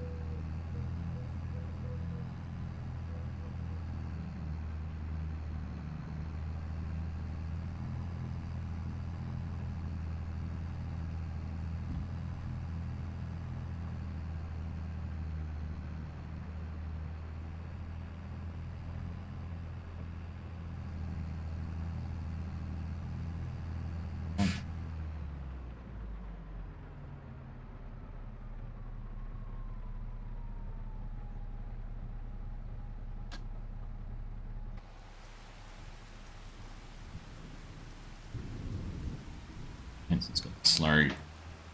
Hence it's got the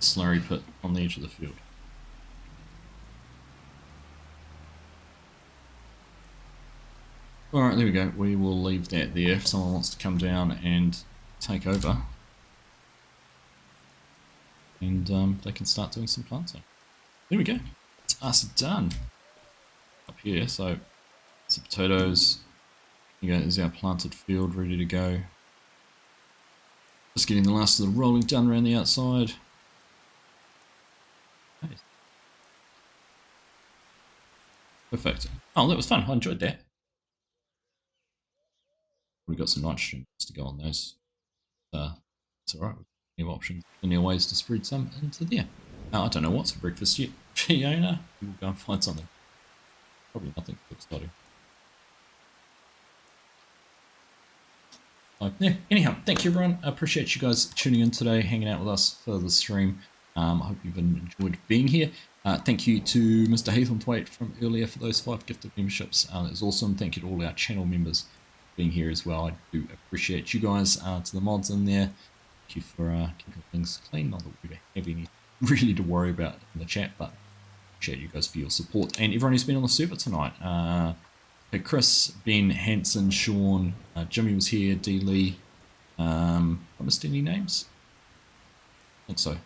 slurry pit on the edge of the field. Alright, there we go. We will leave that there. If someone wants to come down and take over, and they can start doing some planting. There we go. It's us done. Up here, so some potatoes. There is our planted field ready to go. Just getting the last of the rolling done around the outside. Nice. Perfect. Oh, that was fun. I enjoyed that. We've got some nitrogen to go on those. It's alright. Plenty of options, plenty of ways to spread some into there. I don't know what's for breakfast yet. Fiona, we'll go and find something. Probably nothing too exciting. Yeah, anyhow, thank you everyone. I appreciate you guys tuning in today, hanging out with us for the stream. I hope you've enjoyed being here. Thank you to Mr. Hathornthwaite from earlier for those 5 gifted memberships. That was awesome. Thank you to all our channel members for being here as well. I do appreciate you guys. To the mods in there, thank you for keeping things clean. Not that we have anything really to worry about in the chat, but appreciate you guys for your support. And everyone who's been on the server tonight. Chris, Ben, Hanson, Sean, Jimmy was here, D. Lee. I missed any names? I think so.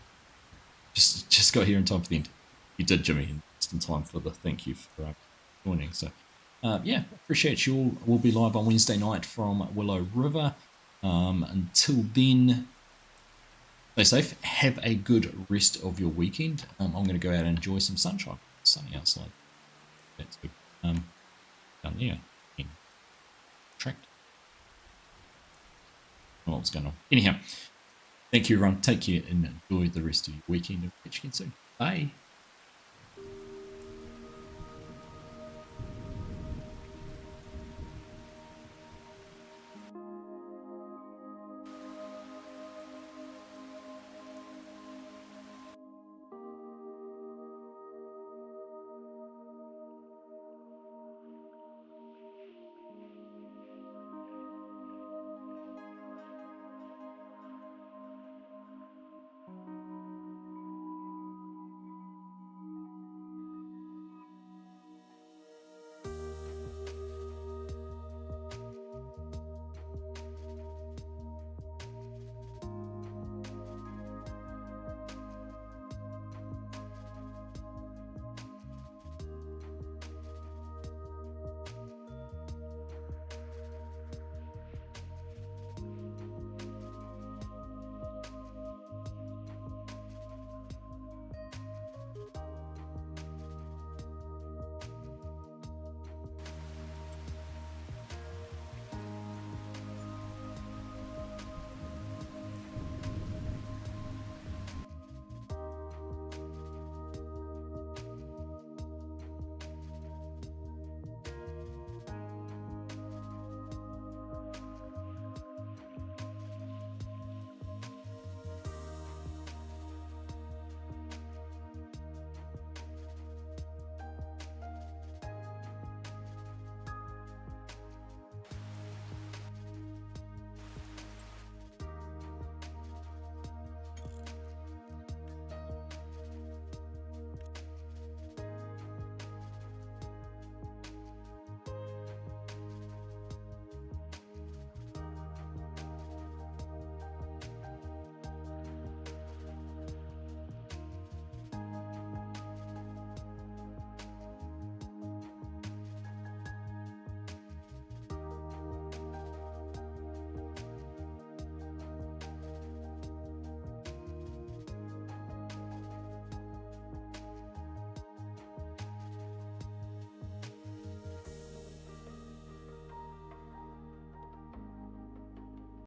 Just got here in time for the end. You did, Jimmy, just in time for the thank you for joining. So, yeah, appreciate you all. We'll be live on Wednesday night from Willow River. Until then, stay safe. Have a good rest of your weekend. I'm going to go out and enjoy some sunshine. It's sunny outside. That's good. Down there in tract. I don't know what's going on. Anyhow, thank you everyone. Take care and enjoy the rest of your weekend. And catch you again soon. Bye.